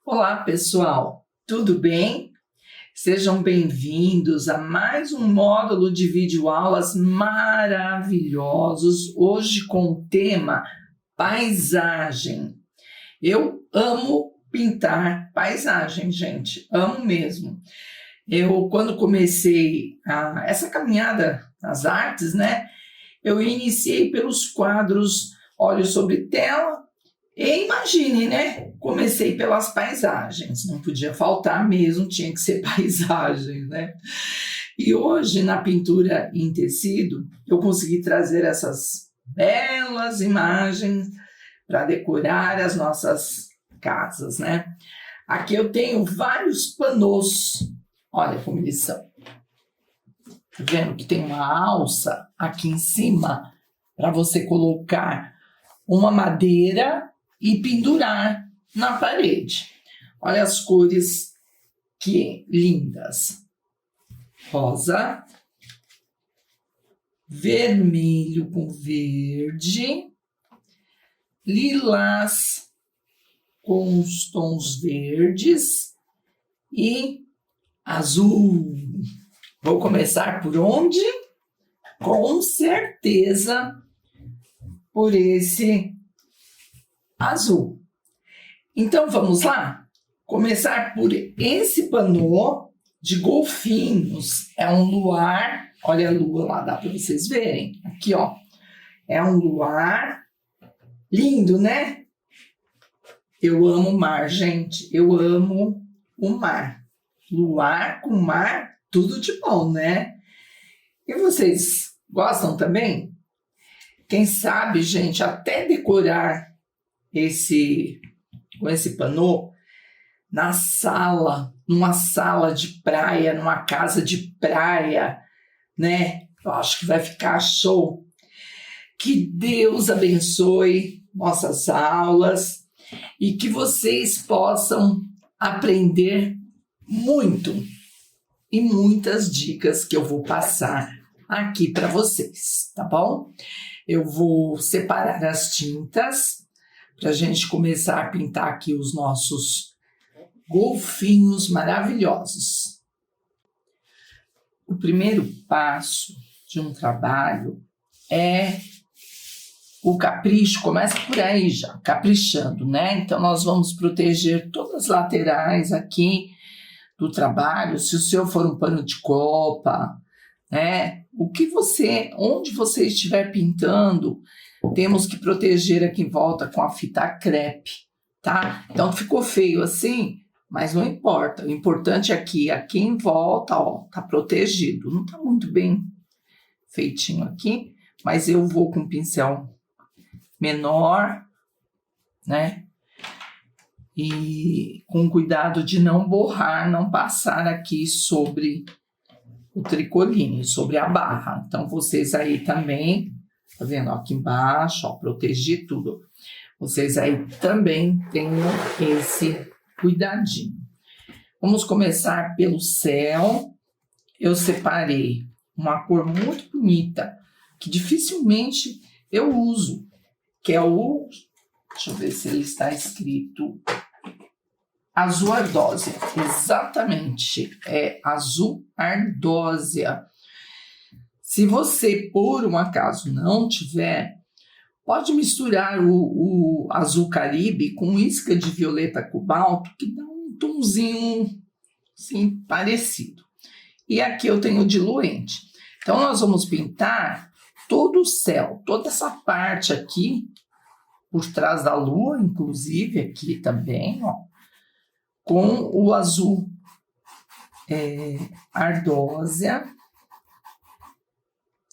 Olá, pessoal, tudo bem? Sejam bem-vindos a mais um módulo de videoaulas maravilhosos, hoje com o tema paisagem. Eu amo pintar paisagem, gente, amo mesmo. Quando comecei essa caminhada nas artes, né, eu iniciei pelos quadros óleo sobre tela. E imagine, né? Comecei pelas paisagens, não podia faltar mesmo, tinha que ser paisagem, né? E hoje, na pintura em tecido, eu consegui trazer essas belas imagens para decorar as nossas casas, né? Aqui eu tenho vários panos, olha como eles são. Tá vendo que tem uma alça aqui em cima para você colocar uma madeira e pendurar na parede. Olha as cores que lindas. Rosa, vermelho com verde, lilás com os tons verdes e azul. Vou começar por onde? Com certeza por esse azul. Então vamos lá? Começar por esse panô de golfinhos. É um luar, olha a lua lá, dá para vocês verem. Aqui, ó, é um luar lindo, né? Eu amo o mar, gente. Eu amo o mar. Luar com mar, tudo de bom, né? E vocês gostam também? Quem sabe, gente, até decorar com esse panô na sala, numa sala de praia, numa casa de praia, né? Eu acho que vai ficar show. Que Deus abençoe nossas aulas e que vocês possam aprender muito e muitas dicas que eu vou passar aqui para vocês, tá bom? Eu vou separar as tintas para a gente começar a pintar aqui os nossos golfinhos maravilhosos. O primeiro passo de um trabalho é o capricho, começa por aí já, caprichando, né? Então, nós vamos proteger todas as laterais aqui do trabalho, se o seu for um pano de copa, né? Onde você estiver pintando, temos que proteger aqui em volta com a fita crepe, tá? Então ficou feio assim, mas não importa. O importante é que aqui em volta, ó, tá protegido. Não tá muito bem feitinho aqui, mas eu vou com um pincel menor, né? E com cuidado de não borrar, não passar aqui sobre o tricoline, sobre a barra. Então vocês aí também, tá vendo? Aqui embaixo, ó, protegi tudo. Vocês aí também tenham esse cuidadinho. Vamos começar pelo céu. Eu separei uma cor muito bonita, que dificilmente eu uso, que é o... Deixa eu ver se ele está escrito... Azul ardósia. Exatamente, é azul ardósia. Se você, por um acaso, não tiver, pode misturar o azul caribe com isca de violeta cobalto, que dá um tonzinho assim, parecido. E aqui eu tenho o diluente. Então, nós vamos pintar todo o céu, toda essa parte aqui, por trás da lua, inclusive, aqui também, ó, com o azul ardósia.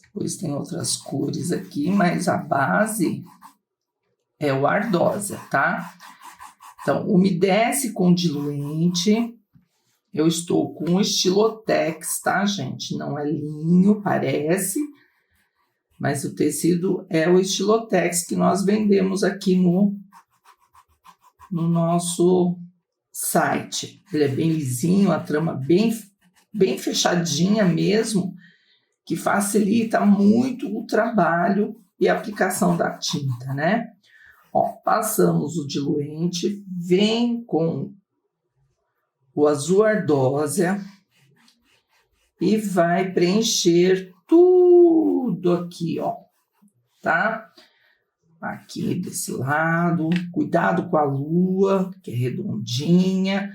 Depois tem outras cores aqui, mas a base é o ardósia, tá? Então, umedece com diluente. Eu estou com o Estilotex, tá, gente? Não é linho, parece, mas o tecido é o Estilotex que nós vendemos aqui no nosso site. Ele é bem lisinho, a trama bem fechadinha mesmo, que facilita muito o trabalho e a aplicação da tinta, né? Ó, passamos o diluente, vem com o azul ardósia e vai preencher tudo aqui, ó, tá? Aqui desse lado, cuidado com a lua, que é redondinha.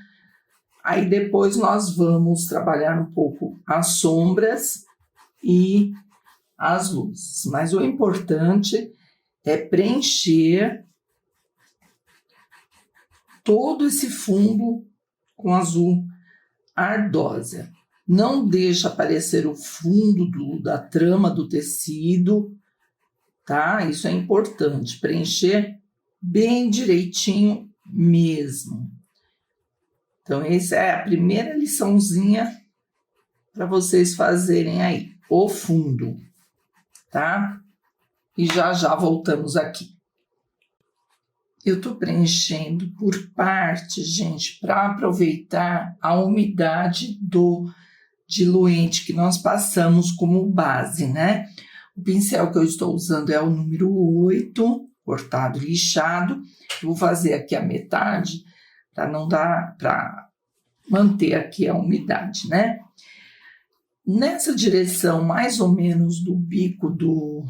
Aí depois nós vamos trabalhar um pouco as sombras e as luzes. Mas o importante é preencher todo esse fundo com azul ardósia. Não deixa aparecer o fundo da trama do tecido, tá? Isso é importante, preencher bem direitinho mesmo. Então, essa é a primeira liçãozinha para vocês fazerem aí, o fundo, tá? E já voltamos aqui. Eu tô preenchendo por parte, gente, para aproveitar a umidade do diluente que nós passamos como base, né? O pincel que eu estou usando é o número 8, cortado e lixado. Eu vou fazer aqui a metade para não dar, para manter aqui a umidade, né? Nessa direção, mais ou menos do bico do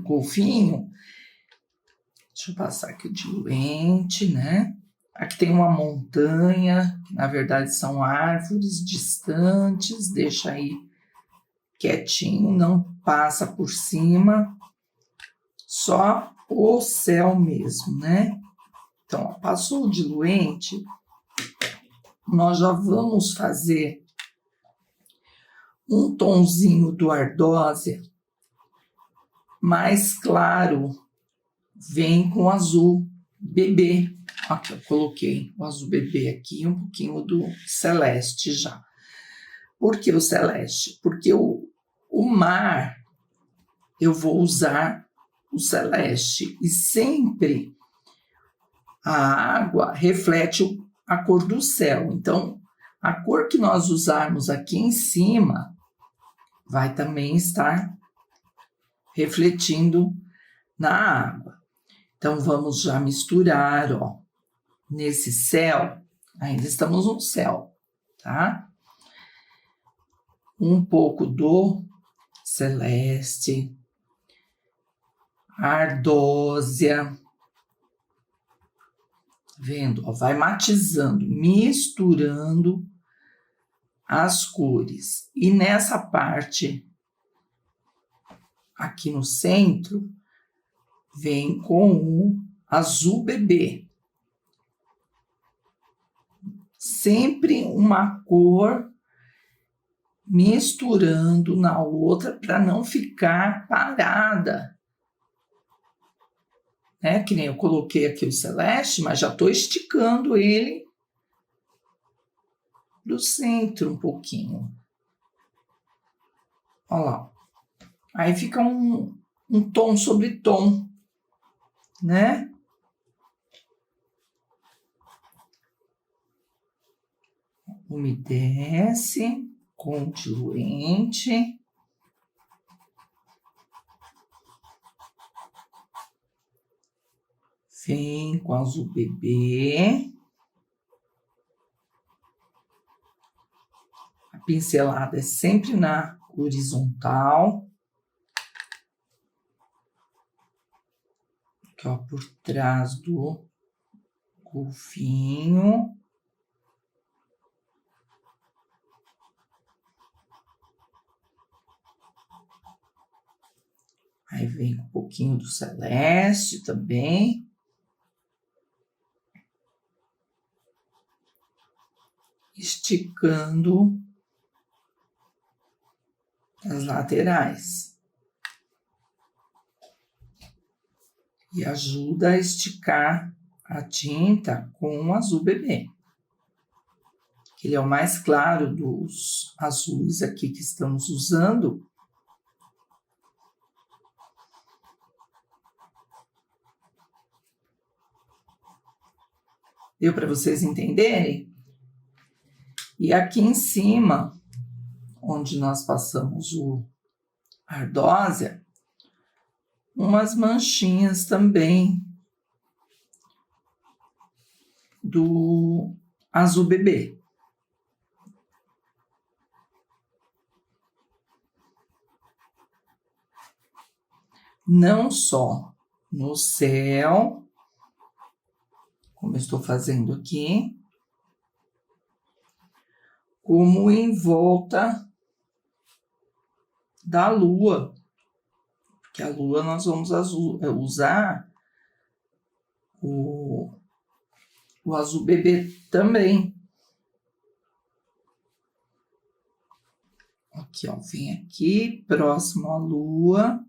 golfinho, deixa eu passar aqui o diluente, né? Aqui tem uma montanha, que na verdade são árvores distantes, deixa aí quietinho, não passa por cima, só o céu mesmo, né? Então, ó, passou o diluente, nós já vamos fazer um tonzinho do ardósia mais claro, vem com azul bebê. Aqui eu coloquei o azul bebê aqui, um pouquinho do celeste já. Por que o celeste? Porque o mar, eu vou usar o celeste. E sempre a água reflete a cor do céu. Então, a cor que nós usarmos aqui em cima vai também estar refletindo na água. Então, vamos já misturar, ó, nesse céu, ainda estamos no céu, tá? Um pouco do celeste, ardósia, vendo? Ó, vai matizando, misturando as cores. E nessa parte, aqui no centro, vem com o azul bebê. Sempre uma cor misturando na outra para não ficar parada. Né? Que nem eu coloquei aqui o celeste, mas já estou esticando ele do centro um pouquinho. Olha lá. Aí fica um tom sobre tom, né? Umedece com diluente. Vem com azul bebê. A pincelada é sempre na horizontal. Aqui, ó, por trás do golfinho. Aí vem um pouquinho do celeste também. Esticando as laterais. E ajuda a esticar a tinta com o azul bebê. Ele é o mais claro dos azuis aqui que estamos usando. Deu para vocês entenderem? E aqui em cima, onde nós passamos o ardósia, umas manchinhas também do azul bebê. Não só no céu, como eu estou fazendo aqui, como em volta da lua, porque a lua nós vamos usar o azul bebê também. Aqui, ó, vem aqui, próximo à lua,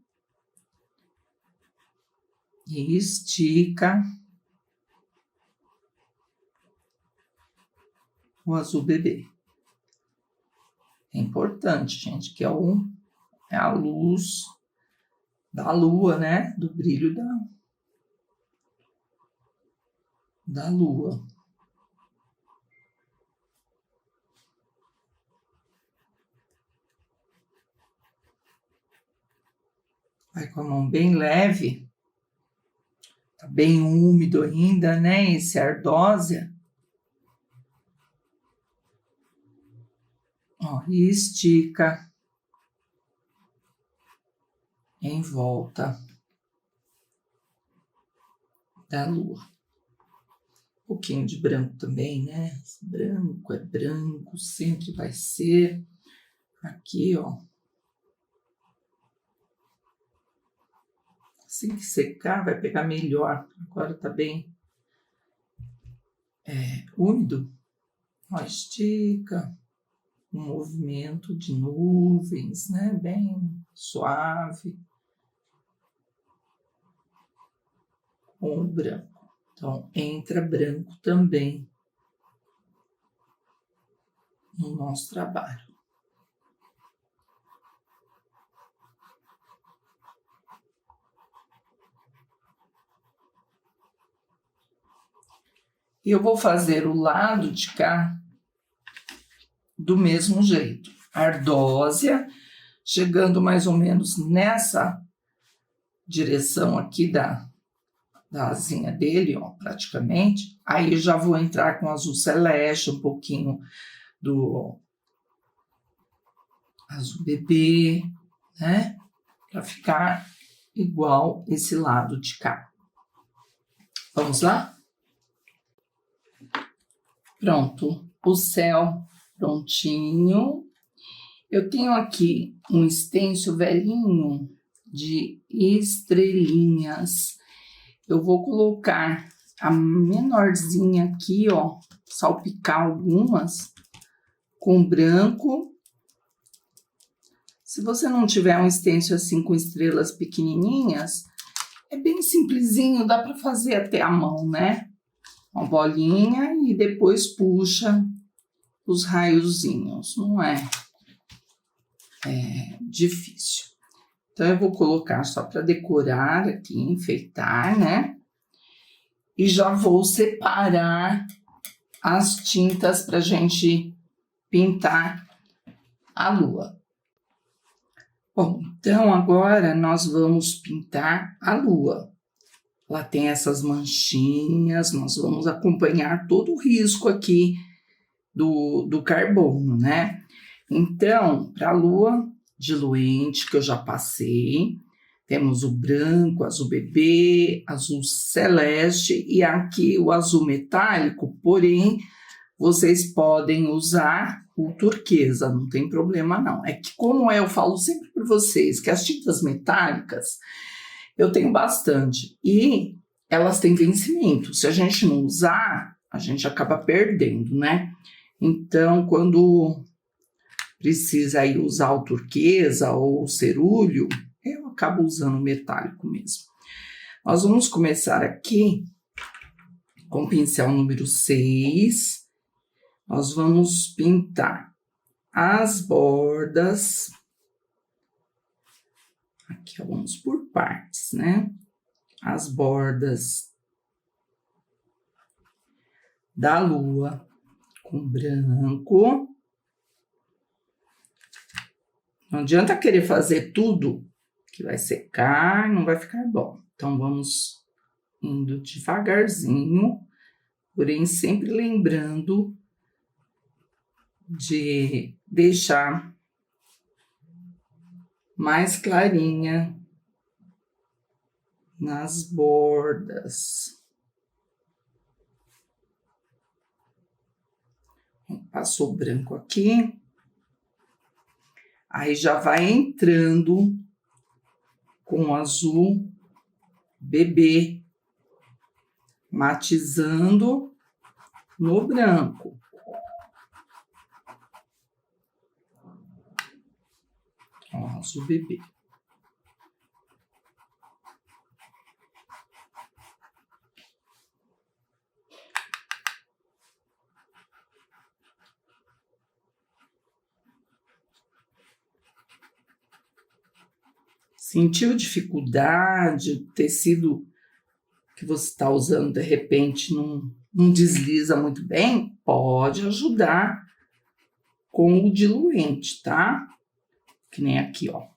e estica o azul bebê. É importante, gente, que é a luz da lua, né? Do brilho da lua. Vai com a mão bem leve. Tá bem úmido ainda, né? Esse ardósia. Ó, e estica em volta da lua. Um pouquinho de branco também, né? Branco é branco, sempre vai ser. Aqui, ó. Assim que secar, vai pegar melhor. Agora tá bem úmido. Ó, estica. Um movimento de nuvens, né? Bem suave. Com o branco. Então, entra branco também no nosso trabalho. E eu vou fazer o lado de cá do mesmo jeito. Ardósia, chegando mais ou menos nessa direção aqui da asinha dele, ó, praticamente. Aí já vou entrar com azul celeste, um pouquinho do azul bebê, né? Para ficar igual esse lado de cá. Vamos lá? Pronto, o céu prontinho. Eu tenho aqui um stencil velhinho de estrelinhas. Eu vou colocar a menorzinha aqui, ó, salpicar algumas com branco. Se você não tiver um stencil assim com estrelas pequenininhas, é bem simplesinho, dá para fazer até a mão, né? Uma bolinha e depois puxa os raiozinhos, não é difícil. Então, eu vou colocar só para decorar aqui, enfeitar, né? E já vou separar as tintas para a gente pintar a lua. Bom, então agora nós vamos pintar a lua. Ela tem essas manchinhas, nós vamos acompanhar todo o risco aqui do carbono, né? Então, para a lua diluente, que eu já passei, temos o branco, azul bebê, azul celeste e aqui o azul metálico, porém, vocês podem usar o turquesa, não tem problema não. É que como eu falo sempre para vocês, que as tintas metálicas, eu tenho bastante e elas têm vencimento. Se a gente não usar, a gente acaba perdendo, né? Então, quando precisa aí usar o turquesa ou o cerúleo, eu acabo usando o metálico mesmo. Nós vamos começar aqui com o pincel número 6. Nós vamos pintar as bordas. Aqui, ó, vamos por partes, né? As bordas da lua com branco. Não adianta querer fazer tudo, que vai secar, não vai ficar bom. Então, vamos indo devagarzinho porém sempre lembrando de deixar mais clarinha nas bordas. Passou branco aqui. Aí já vai entrando com azul bebê, matizando no branco. Ó, azul bebê. Sentiu dificuldade, o tecido que você está usando de repente não desliza muito bem? Pode ajudar com o diluente, tá? Que nem aqui, ó.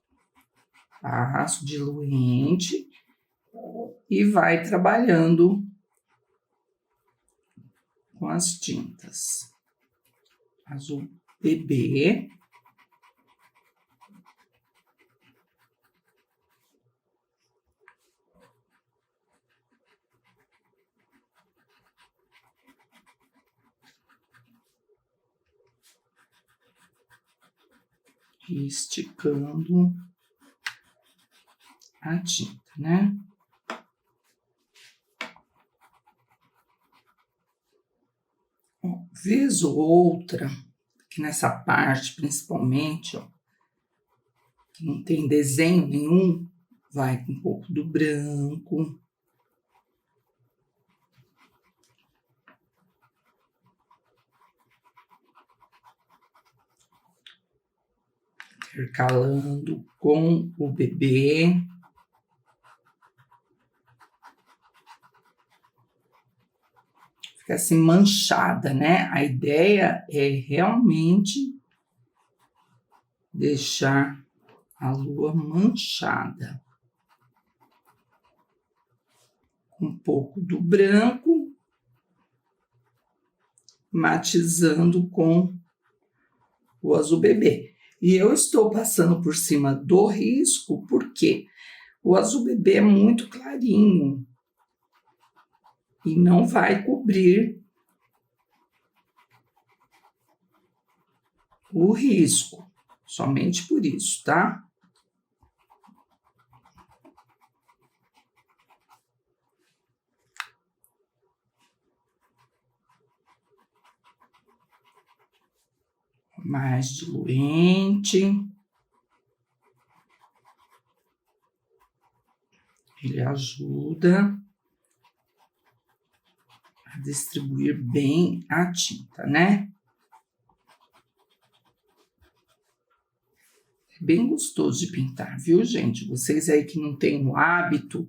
Passo o diluente e vai trabalhando com as tintas. Azul bebê. E esticando a tinta, né? Vez ou outra, que nessa parte principalmente, ó, que não tem desenho nenhum, vai com um pouco do branco. Intercalando com o bebê. Fica assim manchada, né? A ideia é realmente deixar a lua manchada. Com um pouco do branco, matizando com o azul bebê. E eu estou passando por cima do risco, porque o azul bebê é muito clarinho e não vai cobrir o risco, somente por isso, tá? Mais diluente. Ele ajuda a distribuir bem a tinta, né? É bem gostoso de pintar, viu, gente? Vocês aí que não têm o hábito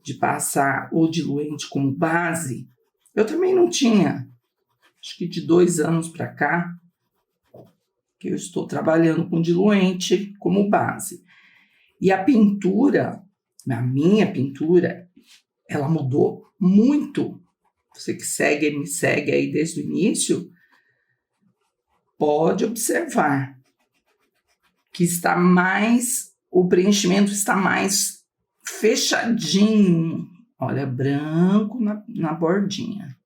de passar o diluente como base, eu também não tinha. Acho que de 2 anos para cá, que eu estou trabalhando com diluente como base. E a pintura, a minha pintura, ela mudou muito. Você que me segue aí desde o início, pode observar que o preenchimento está mais fechadinho. Olha, branco na bordinha.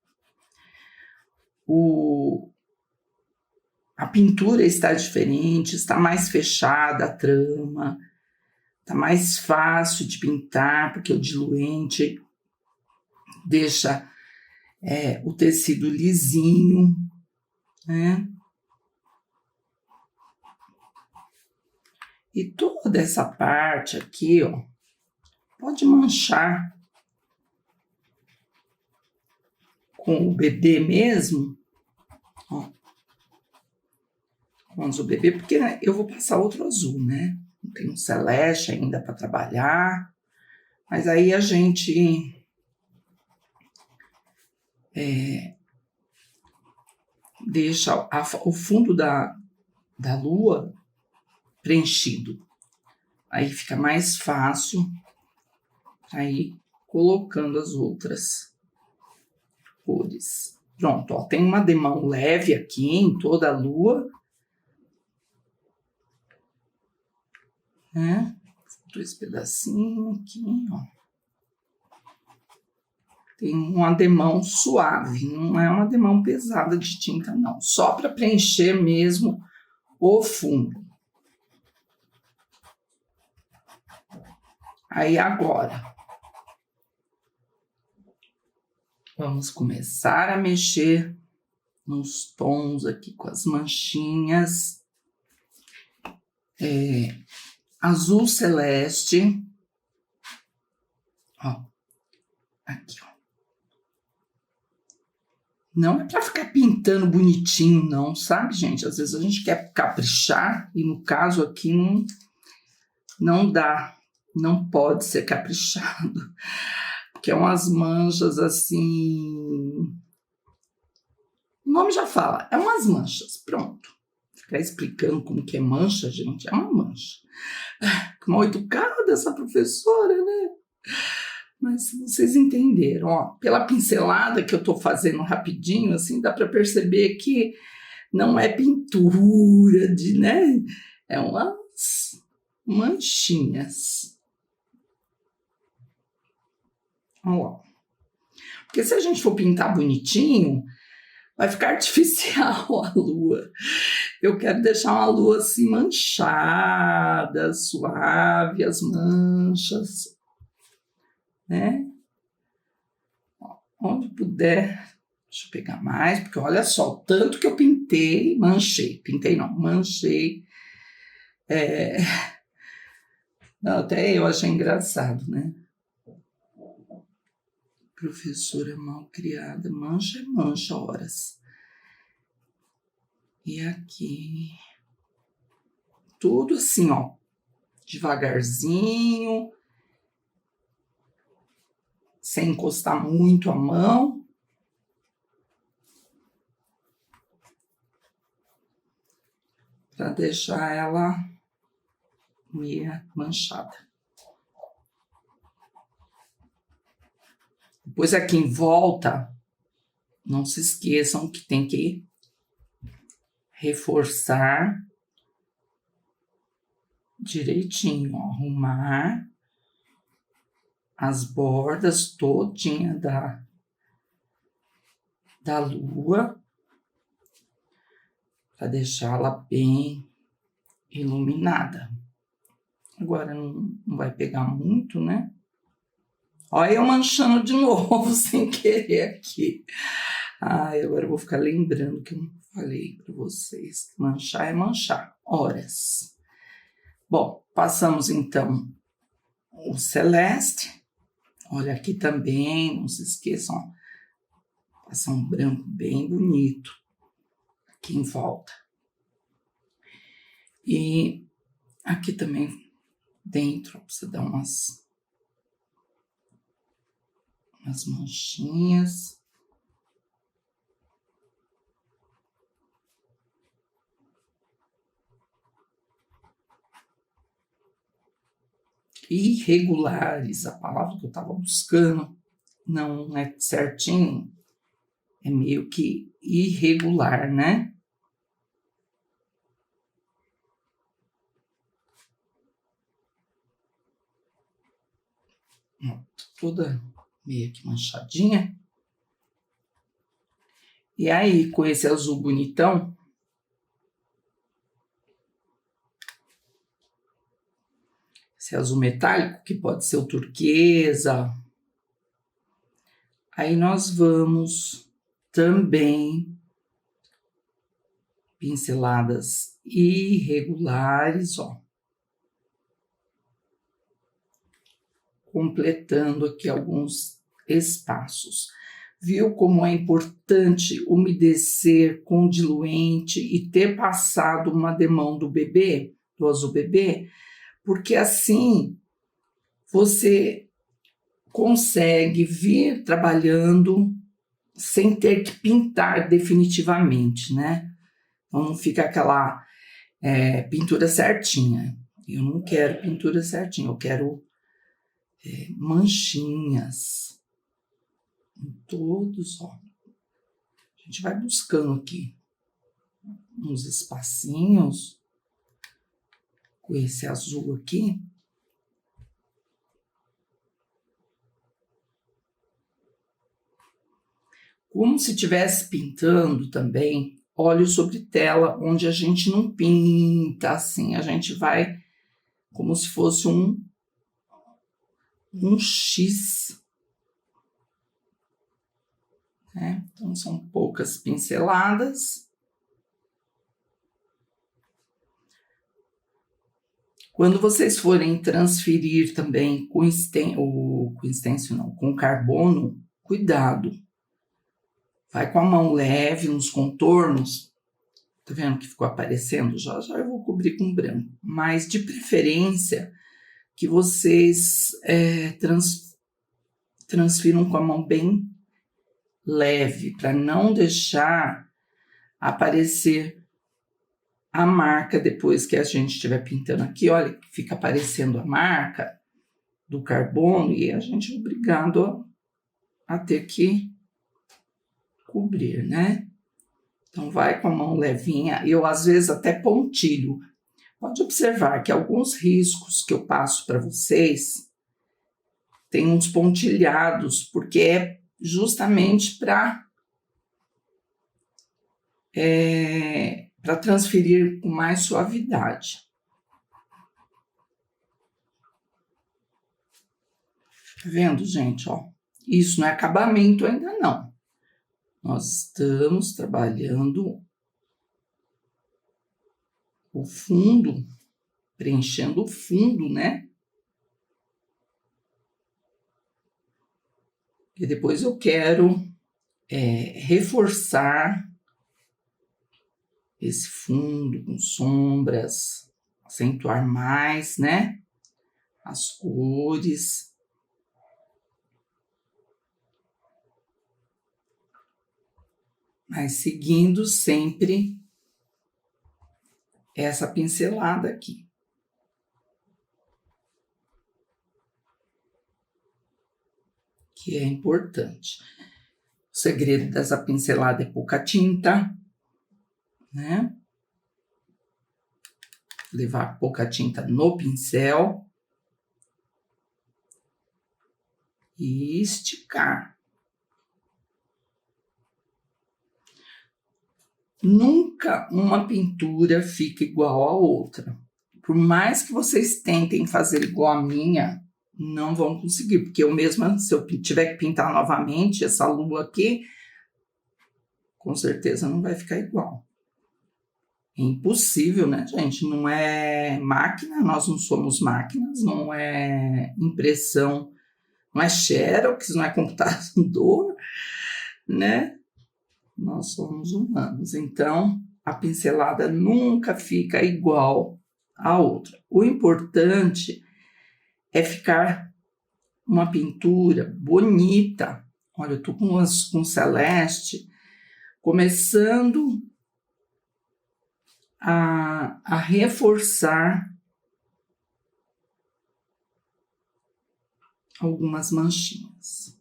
A pintura está diferente, está mais fechada a trama, está mais fácil de pintar, porque o diluente deixa o tecido lisinho, né? E toda essa parte aqui, ó, pode manchar com o bebê mesmo, ó, com o azul bebê, porque eu vou passar outro azul, né? Tem um celeste ainda para trabalhar, mas aí a gente deixa o fundo da lua preenchido. Aí fica mais fácil aí colocando as outras cores. Pronto, ó, tem um ademão leve aqui em toda a lua. Né? Dois pedacinhos aqui, ó. Tem um ademão suave, não é uma ademão pesada de tinta, não. Só para preencher mesmo o fundo. Aí agora, vamos começar a mexer nos tons aqui com as manchinhas. Azul celeste. Ó, aqui, ó. Não é para ficar pintando bonitinho, não, sabe, gente? Às vezes a gente quer caprichar e no caso aqui não dá. Não pode ser caprichado, porque é umas manchas assim... O nome já fala, é umas manchas, pronto. Ficar explicando como que é mancha, gente, é uma mancha. Que mal educada essa professora, né? Mas vocês entenderam, ó. Pela pincelada que eu tô fazendo rapidinho, assim, dá para perceber que não é pintura, né? É umas manchinhas. Ó. Porque se a gente for pintar bonitinho, vai ficar artificial a lua. Eu quero deixar uma lua assim manchada, suave, as manchas, né? Onde puder. Deixa eu pegar mais, porque olha só, o tanto que eu pintei, manchei. Pintei não, manchei. Até eu achei engraçado, né? Professora mal criada, mancha é mancha, horas. E aqui, tudo assim, ó, devagarzinho, sem encostar muito a mão. Para deixar ela meio manchada. Depois aqui em volta, não se esqueçam que tem que reforçar direitinho, ó, arrumar as bordas todinha da lua para deixá-la bem iluminada. Agora não vai pegar muito, né? Olha eu manchando de novo sem querer aqui. Ai, agora eu vou ficar lembrando que eu não falei para vocês. Manchar é manchar, horas. Bom, passamos então o celeste. Olha aqui também, não se esqueçam, ó, passar um branco bem bonito aqui em volta. E aqui também dentro, você dá umas manchinhas. Irregulares, a palavra que eu estava buscando não é certinho, é meio que irregular, né? Toda meio que manchadinha. E aí, com esse azul bonitão, esse azul metálico, que pode ser o turquesa, aí nós vamos também pinceladas irregulares, ó, completando aqui alguns espaços. Viu como é importante umedecer com diluente e ter passado uma demão do bebê, do azul bebê? Porque assim você consegue vir trabalhando sem ter que pintar definitivamente, né? Então não fica aquela pintura certinha. Eu não quero pintura certinha, eu quero manchinhas em todos, ó. A gente vai buscando aqui uns espacinhos com esse azul aqui. Como se estivesse pintando também óleo sobre tela, onde a gente não pinta assim, a gente vai como se fosse um X. Né? Então, são poucas pinceladas. Quando vocês forem transferir também com com carbono, cuidado. Vai com a mão leve nos contornos. Tá vendo que ficou aparecendo? Já eu vou cobrir com branco. Mas, de preferência, que vocês transfiram com a mão bem leve, para não deixar aparecer a marca depois que a gente estiver pintando aqui. Olha, fica aparecendo a marca do carbono e a gente é obrigado a ter que cobrir, né? Então, vai com a mão levinha. Eu, às vezes, até pontilho. Pode observar que alguns riscos que eu passo para vocês tem uns pontilhados, porque é justamente para transferir com mais suavidade. Tá vendo, gente? Ó, isso não é acabamento ainda não. Nós estamos trabalhando o fundo, preenchendo o fundo, né? E depois eu quero reforçar esse fundo com sombras, acentuar mais, né? As cores. Mas seguindo sempre essa pincelada aqui. Que é importante. O segredo dessa pincelada é pouca tinta, né? Levar pouca tinta no pincel e esticar. Nunca uma pintura fica igual à outra. Por mais que vocês tentem fazer igual a minha, não vão conseguir, porque eu mesma, se eu tiver que pintar novamente essa lua aqui, com certeza não vai ficar igual. É impossível, né, gente? Não é máquina, nós não somos máquinas, não é impressão, não é xerox, não é computador, né? Nós somos humanos, então a pincelada nunca fica igual à outra. O importante é ficar uma pintura bonita. Olha, eu tô com celeste, começando a reforçar algumas manchinhas.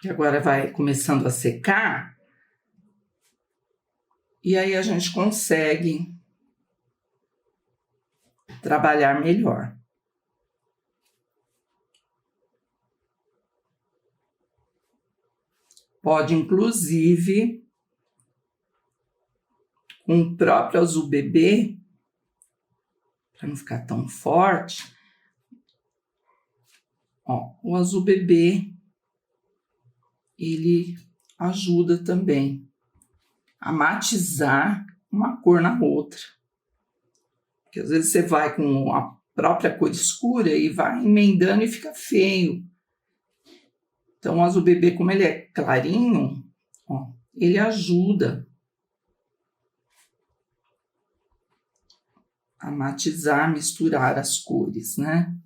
Que agora vai começando a secar, e aí a gente consegue trabalhar melhor. Pode, inclusive, com o próprio azul bebê, para não ficar tão forte, ó, o azul bebê, ele ajuda também a matizar uma cor na outra. Porque às vezes você vai com a própria cor escura e vai emendando e fica feio. Então, o azul bebê, como ele é clarinho, ó, ele ajuda a matizar, misturar as cores, né?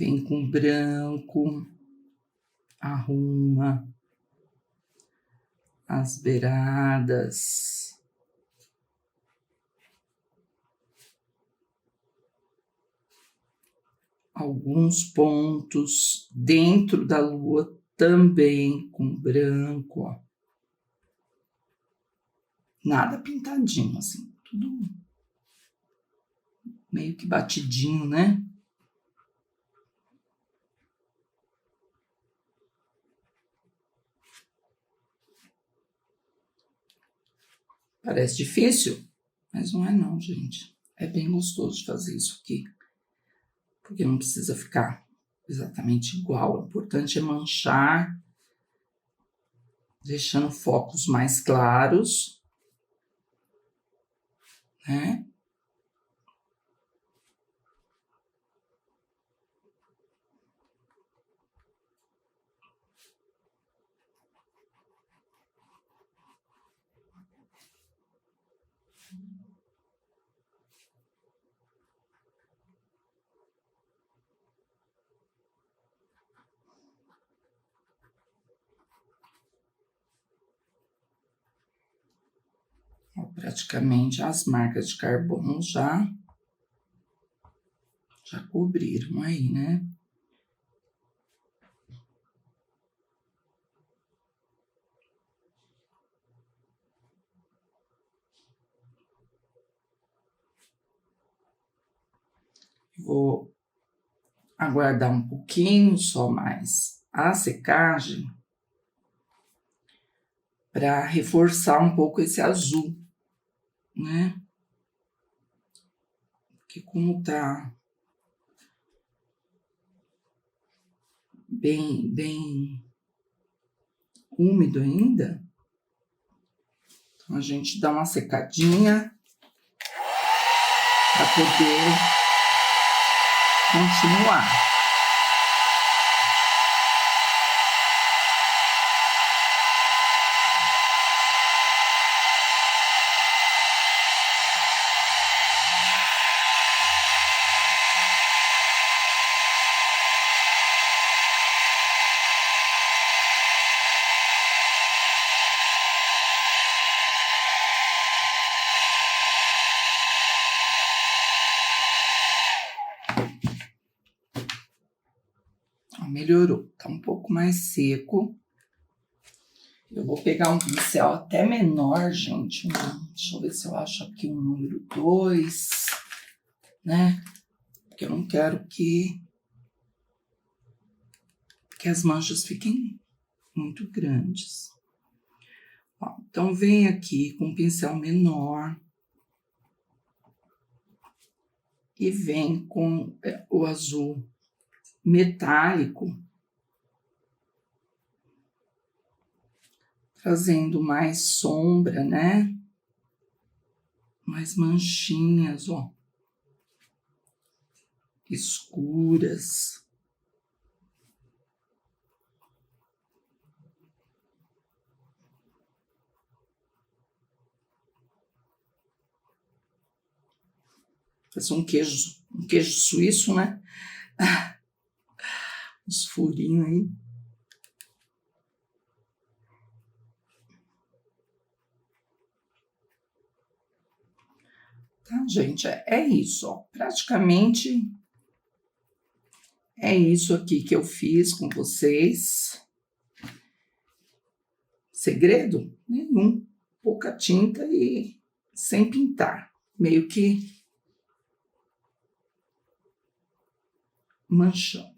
Vem com branco, arruma as beiradas. Alguns pontos dentro da lua também com branco, ó. Nada pintadinho, assim, tudo meio que batidinho, né? Parece difícil, mas não é não, gente. É bem gostoso de fazer isso aqui, porque não precisa ficar exatamente igual. O importante é manchar, deixando focos mais claros, né? Ó, praticamente as marcas de carbono já cobriram aí, né? Vou aguardar um pouquinho só mais a secagem para reforçar um pouco esse azul, né? Porque como tá bem úmido ainda, então a gente dá uma secadinha para poder continuar. Melhorou, tá um pouco mais seco. Eu vou pegar um pincel até menor, gente. Deixa eu ver se eu acho aqui um número 2, né? Porque eu não quero que as manchas fiquem muito grandes. Ó, então, vem aqui com um pincel menor. E vem com o azul metálico, trazendo mais sombra, né? Mais manchinhas, ó, escuras. Faz um queijo suíço, né? Os furinhos aí. Tá, gente? É isso, ó. Praticamente é isso aqui que eu fiz com vocês. Segredo? Nenhum. Pouca tinta e sem pintar. Meio que manchando.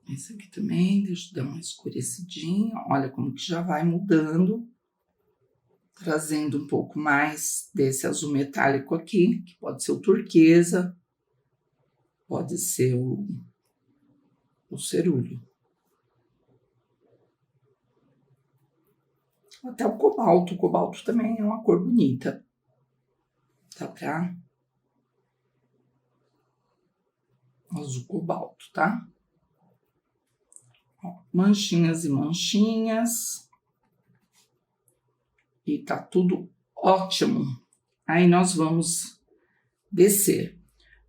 Esse aqui também, deixa eu dar uma escurecidinha. Olha como que já vai mudando. Trazendo um pouco mais desse azul metálico aqui, que pode ser o turquesa, pode ser o cerúleo. Até o cobalto também é uma cor bonita. Tá pra azul cobalto, tá? Ó, manchinhas e manchinhas. E tá tudo ótimo. Aí nós vamos descer.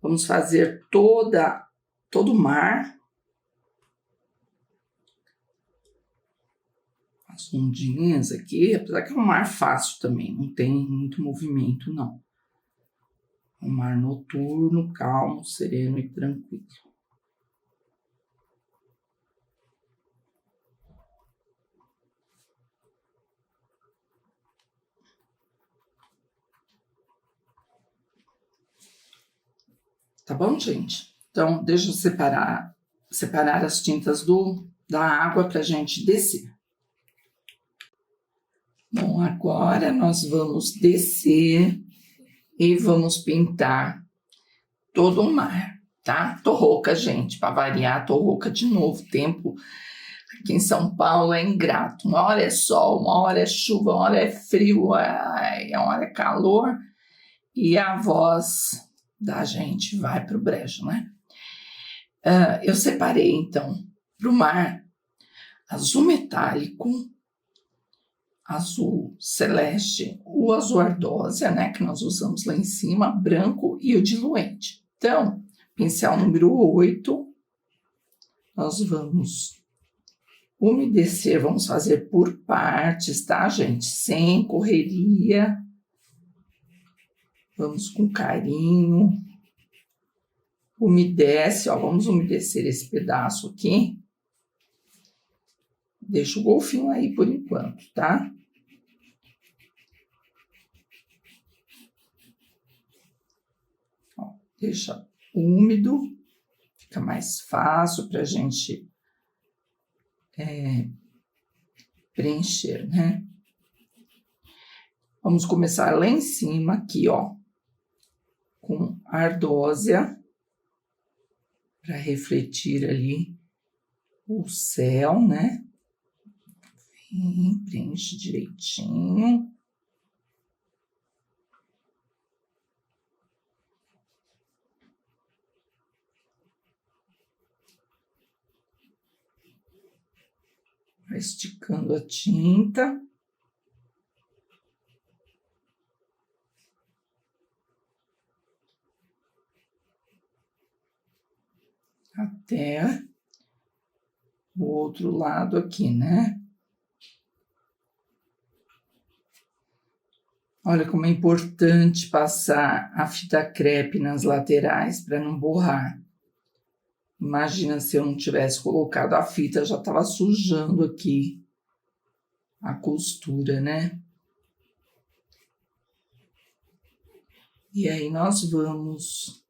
Vamos fazer todo o mar. As ondinhas aqui, apesar que é um mar fácil também, não tem muito movimento, não. Um mar noturno, calmo, sereno e tranquilo. Tá bom, gente? Então, deixa eu separar as tintas da água para a gente descer. Bom, agora nós vamos descer e vamos pintar todo o mar, tá? Tô rouca, gente, para variar, tô rouca de novo. O tempo aqui em São Paulo é ingrato. Uma hora é sol, uma hora é chuva, uma hora é frio, uma hora é calor e a voz da gente vai pro brejo, né? Eu separei, então, para o mar, azul metálico, azul celeste, o azul ardósia, né, que nós usamos lá em cima, branco e o diluente. Então, pincel número 8, nós vamos umedecer, vamos fazer por partes, tá, gente? Sem correria. Vamos com carinho. Umedece, ó, vamos umedecer esse pedaço aqui. Deixa o golfinho aí por enquanto, tá? Ó, deixa úmido, fica mais fácil pra gente preencher, né? Vamos começar lá em cima, aqui, ó, com ardósia, para refletir ali o céu, né? Vem, preenche direitinho. Vai esticando a tinta. Até o outro lado aqui, né? Olha como é importante passar a fita crepe nas laterais para não borrar. Imagina se eu não tivesse colocado a fita, já estava sujando aqui a costura, né? E aí nós vamos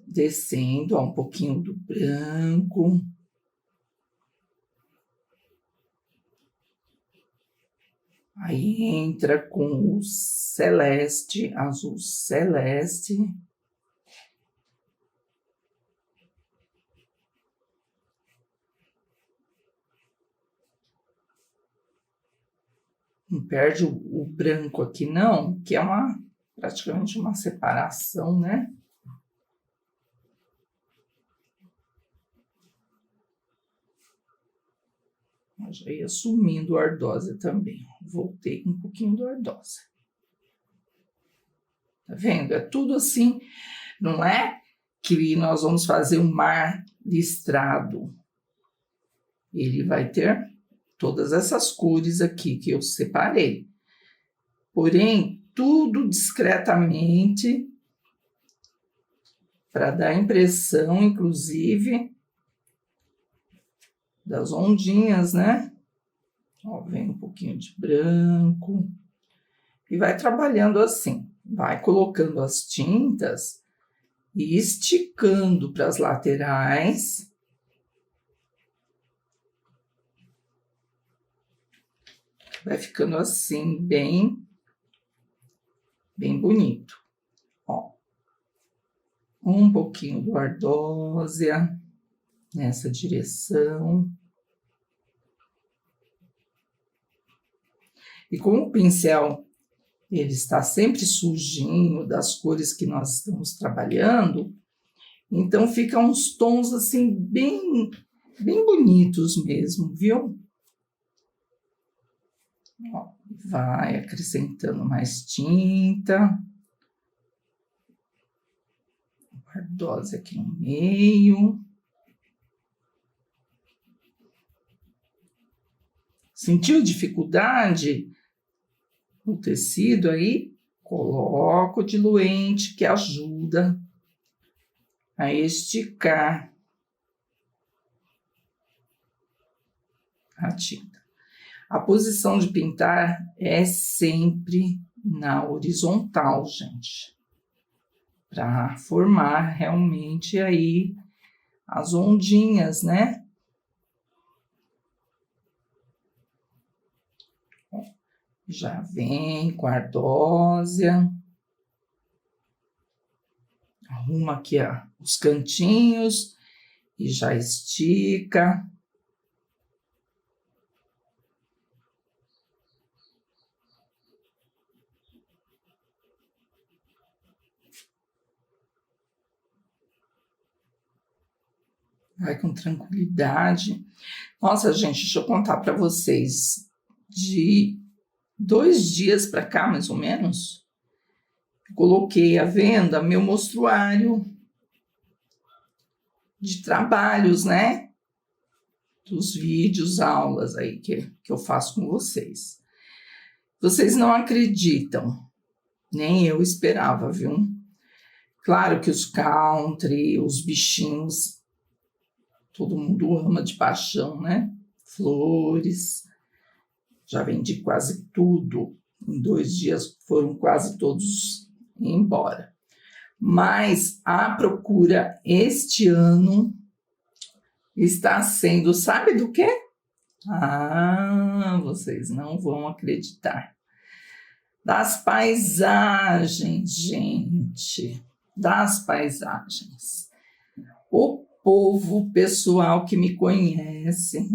descendo, ó, um pouquinho do branco. Aí entra com o celeste, azul celeste. Não perde o branco aqui não, que é praticamente uma separação, né? Eu já ia sumindo o ardósia também. Voltei com um pouquinho do ardósia. Tá vendo? É tudo assim, não é que nós vamos fazer um mar listrado. Ele vai ter todas essas cores aqui que eu separei. Porém, tudo discretamente, para dar a impressão, inclusive, das ondinhas, né? Ó, vem um pouquinho de branco. E vai trabalhando assim. Vai colocando as tintas e esticando para as laterais. Vai ficando assim, bem bonito. Ó, um pouquinho do ardósia nessa direção. E como o pincel ele está sempre sujinho das cores que nós estamos trabalhando, então ficam uns tons assim bem bonitos mesmo, viu? Ó, vai acrescentando mais tinta. ardósia aqui no meio. Sentiu dificuldade no tecido aí? Coloca o diluente que ajuda a esticar a tinta. A posição de pintar é sempre na horizontal, gente, para formar realmente aí as ondinhas, né? Já vem com a ardósia. Arruma aqui, ó, os cantinhos e já estica. Vai com tranquilidade. Nossa, gente, deixa eu contar para vocês. De 2 dias para cá, mais ou menos, coloquei à venda meu mostruário de trabalhos, né? Dos vídeos, aulas aí que eu faço com vocês. Vocês não acreditam, nem eu esperava, viu? Claro que os country, os bichinhos, todo mundo ama de paixão, né? Flores, já vendi quase tudo. Em 2 dias foram quase todos embora. Mas a procura este ano está sendo, sabe do quê? Ah, vocês não vão acreditar. Das paisagens, gente. Das paisagens. O povo, pessoal que me conhece,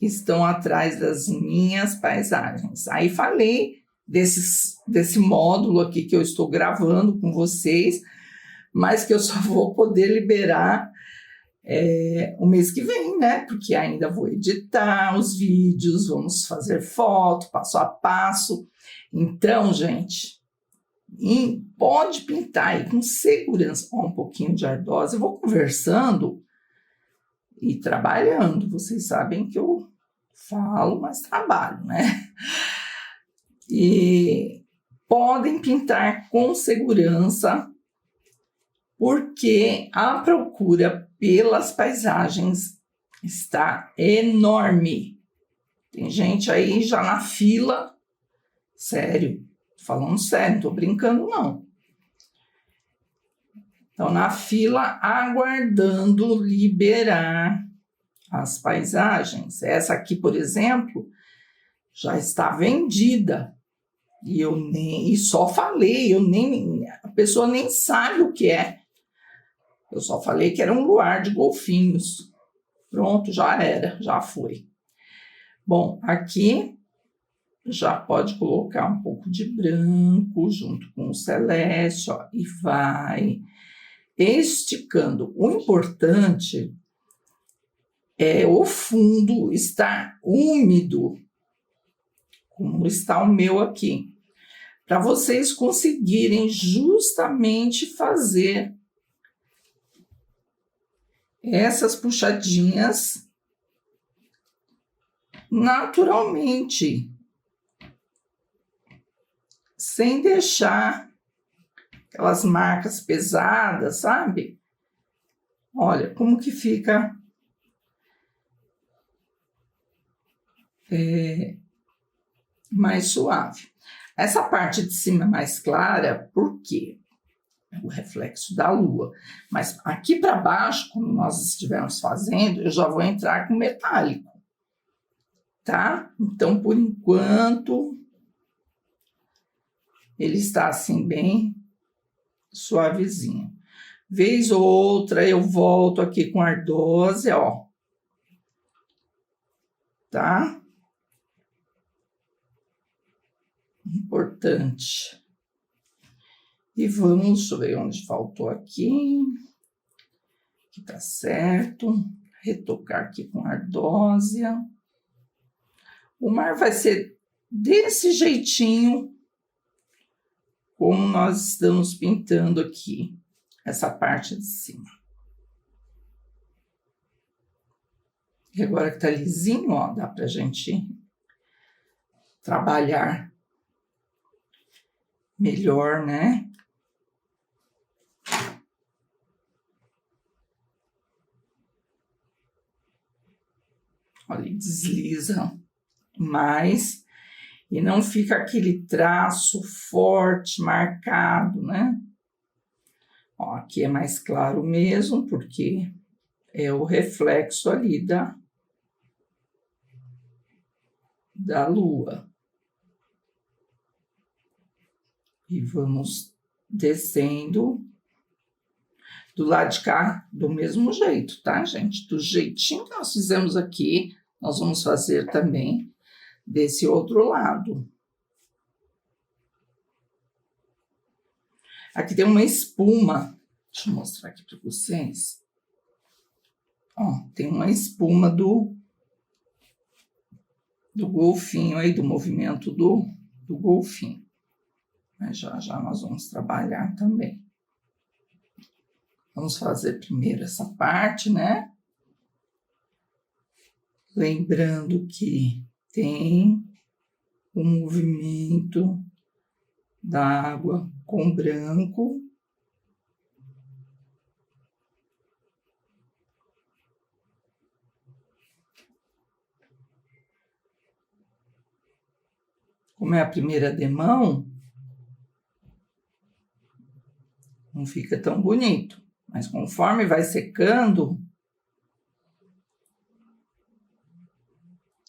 estão atrás das minhas paisagens. Aí falei desse módulo aqui que eu estou gravando com vocês, mas que eu só vou poder liberar o mês que vem, né? Porque ainda vou editar os vídeos, vamos fazer foto, passo a passo. Então, gente, pode pintar aí com segurança. Ó, um pouquinho de ardósia. Eu vou conversando e trabalhando. Vocês sabem que eu falo, mas trabalho, né? E podem pintar com segurança, porque a procura pelas paisagens está enorme. Tem gente aí já na fila, sério, falando sério, não tô brincando não. Então, na fila, aguardando liberar as paisagens. Essa aqui, por exemplo, já está vendida. E só falei, a pessoa nem sabe o que é. Eu só falei que era um luar de golfinhos. Pronto, já era, já foi. Bom, aqui já pode colocar um pouco de branco junto com o celeste, ó, e vai esticando. O importante é o fundo estar úmido, como está o meu aqui, para vocês conseguirem justamente fazer essas puxadinhas naturalmente, sem deixar aquelas marcas pesadas, sabe? Olha como que fica mais suave. Essa parte de cima é mais clara, por quê? O reflexo da lua. Mas aqui para baixo, como nós estivermos fazendo, eu já vou entrar com metálico, tá? Então, por enquanto, ele está assim bem suavezinho. Vez ou outra eu volto aqui com ardósia, ó. Tá? Importante. E vamos, deixa eu ver onde faltou aqui. Aqui tá certo. Retocar aqui com ardósia. O mar vai ser desse jeitinho como nós estamos pintando aqui. essa parte de cima. E agora que tá lisinho, ó, dá pra gente trabalhar melhor, né? Olha, desliza mais e não fica aquele traço forte, marcado, né? Ó, aqui é mais claro mesmo, porque é o reflexo ali da lua. E vamos descendo do lado de cá do mesmo jeito, tá, gente? Do jeitinho que nós fizemos aqui, nós vamos fazer também desse outro lado. Aqui tem uma espuma. Deixa eu mostrar aqui para vocês. Ó, tem uma espuma do golfinho aí, do movimento do golfinho. Mas já nós vamos trabalhar também. Vamos fazer primeiro essa parte, né? Lembrando que tem o movimento da água com branco. Como é a primeira demão, não fica tão bonito. Mas conforme vai secando,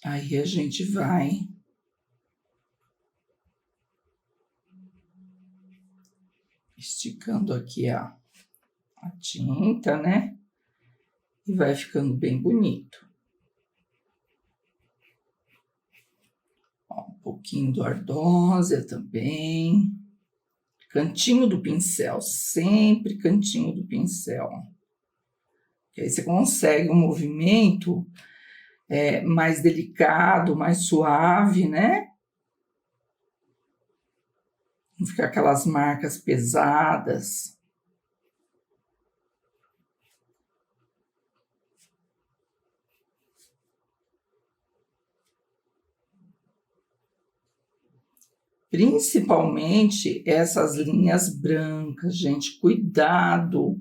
aí a gente vai esticando aqui a tinta, né? E vai ficando bem bonito. Ó, um pouquinho do ardósia também. Cantinho do pincel, sempre cantinho do pincel. Que aí você consegue um movimento mais delicado, mais suave, né? Não fica aquelas marcas pesadas. Principalmente essas linhas brancas, gente, cuidado.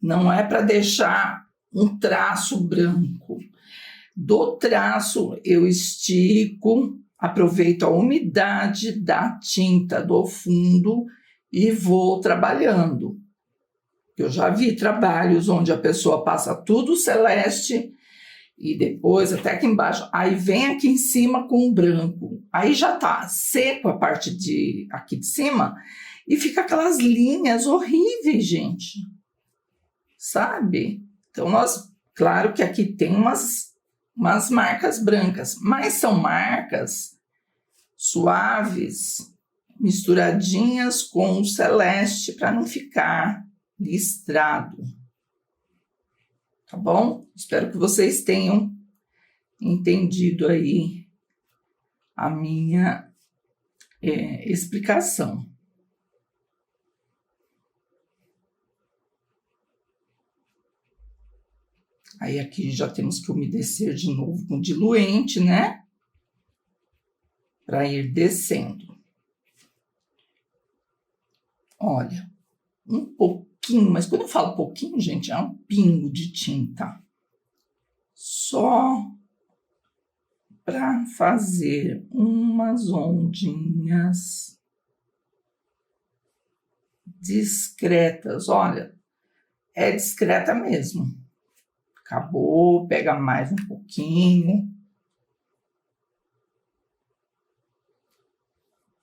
Não é para deixar um traço branco. Do traço eu estico, aproveito a umidade da tinta do fundo e vou trabalhando. Eu já vi trabalhos onde a pessoa passa tudo celeste e depois até aqui embaixo, aí vem aqui em cima com o branco. Aí já tá seco a parte aqui de cima e fica aquelas linhas horríveis, gente. Sabe? Então, claro que aqui tem umas marcas brancas, mas são marcas suaves, misturadinhas com o celeste, para não ficar listrado. Tá bom? Espero que vocês tenham entendido aí a minha explicação. Aí aqui já temos que umedecer de novo com diluente, né? Para ir descendo. Olha, um pouquinho, mas quando eu falo pouquinho, gente, é um pingo de tinta. Só para fazer umas ondinhas discretas. Olha, é discreta mesmo. Acabou, pega mais um pouquinho.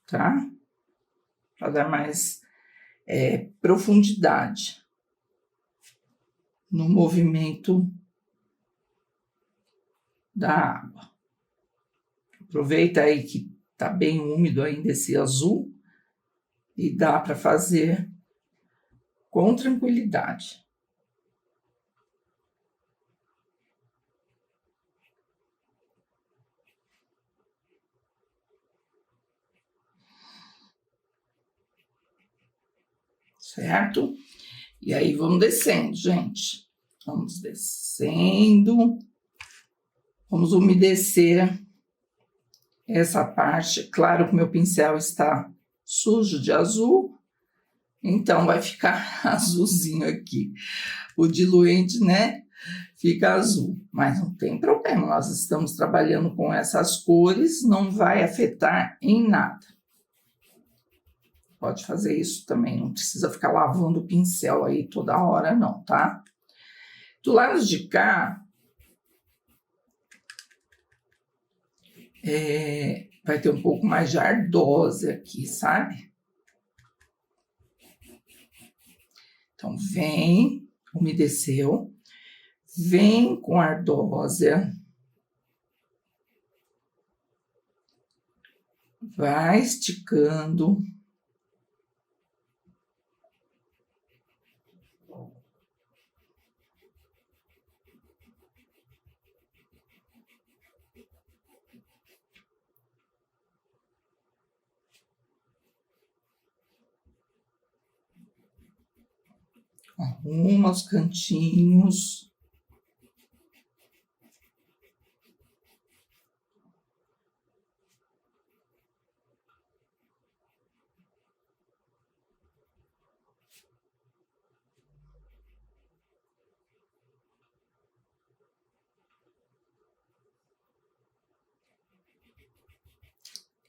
Tá? Para dar mais profundidade no movimento da água. Aproveita aí que tá bem úmido ainda esse azul e dá para fazer com tranquilidade. Certo? E aí, vamos descendo, gente. Vamos descendo. Vamos umedecer essa parte. Claro que o meu pincel está sujo de azul, então vai ficar azulzinho aqui. O diluente, né, fica azul, mas não tem problema. Nós estamos trabalhando com essas cores, não vai afetar em nada. Pode fazer isso também, não precisa ficar lavando o pincel aí toda hora, não, tá? Do lado de cá, vai ter um pouco mais de ardose aqui, sabe? Então, vem, umedeceu, vem com ardósia, vai esticando. Arruma os cantinhos.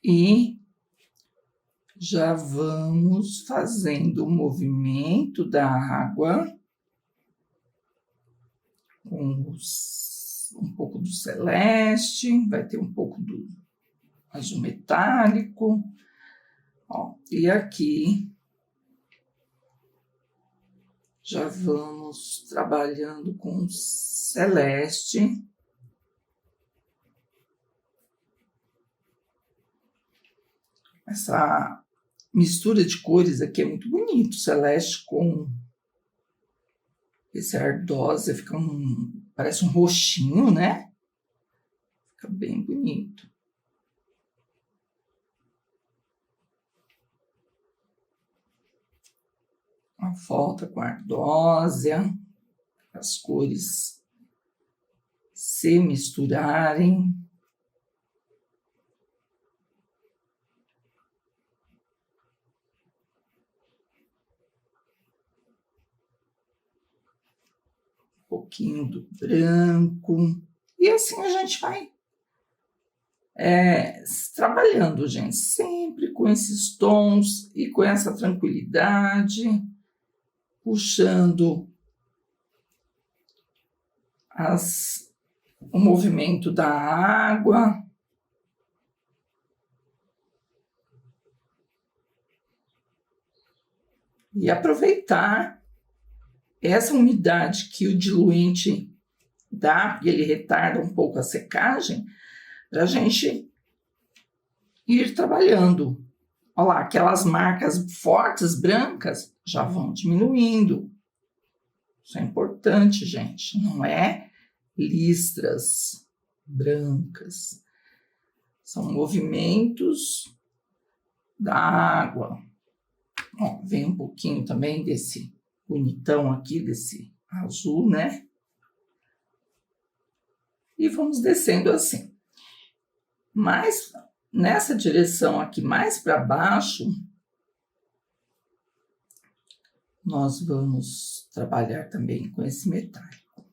E já vamos fazendo o movimento da água com um pouco do celeste, vai ter um pouco do azul metálico. Ó, e aqui já vamos trabalhando com celeste. Essa mistura de cores aqui é muito bonito, celeste com esse ardósia, fica parece um roxinho, né? Fica bem bonito. A volta com a ardósia, as cores se misturarem. Pouquinho do branco, e assim a gente vai trabalhando, gente, sempre com esses tons e com essa tranquilidade, puxando o movimento da água. E aproveitar essa umidade que o diluente dá, e ele retarda um pouco a secagem, para a gente ir trabalhando. Olha lá, aquelas marcas fortes, brancas, já vão diminuindo. Isso é importante, gente, não é listras brancas. São movimentos da água. Ó, vem um pouquinho também desse bonitão aqui, desse azul, né? E vamos descendo assim. Mas nessa direção aqui, mais para baixo, nós vamos trabalhar também com esse metálico.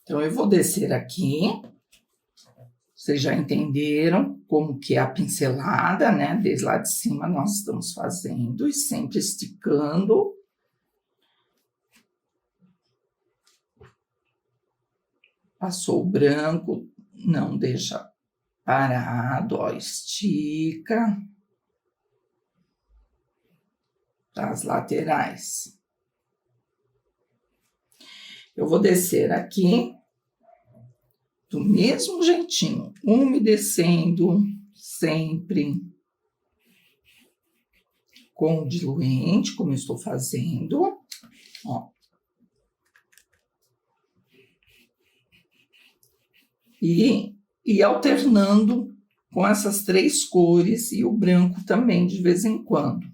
Então, eu vou descer aqui. Vocês já entenderam como que é a pincelada, né? Desde lá de cima nós estamos fazendo e sempre esticando. Passou o branco, não deixa parado, ó, estica. Das laterais. Eu vou descer aqui do mesmo jeitinho, umedecendo sempre com o diluente, como eu estou fazendo, ó. E e alternando com essas 3 cores e o branco também de vez em quando.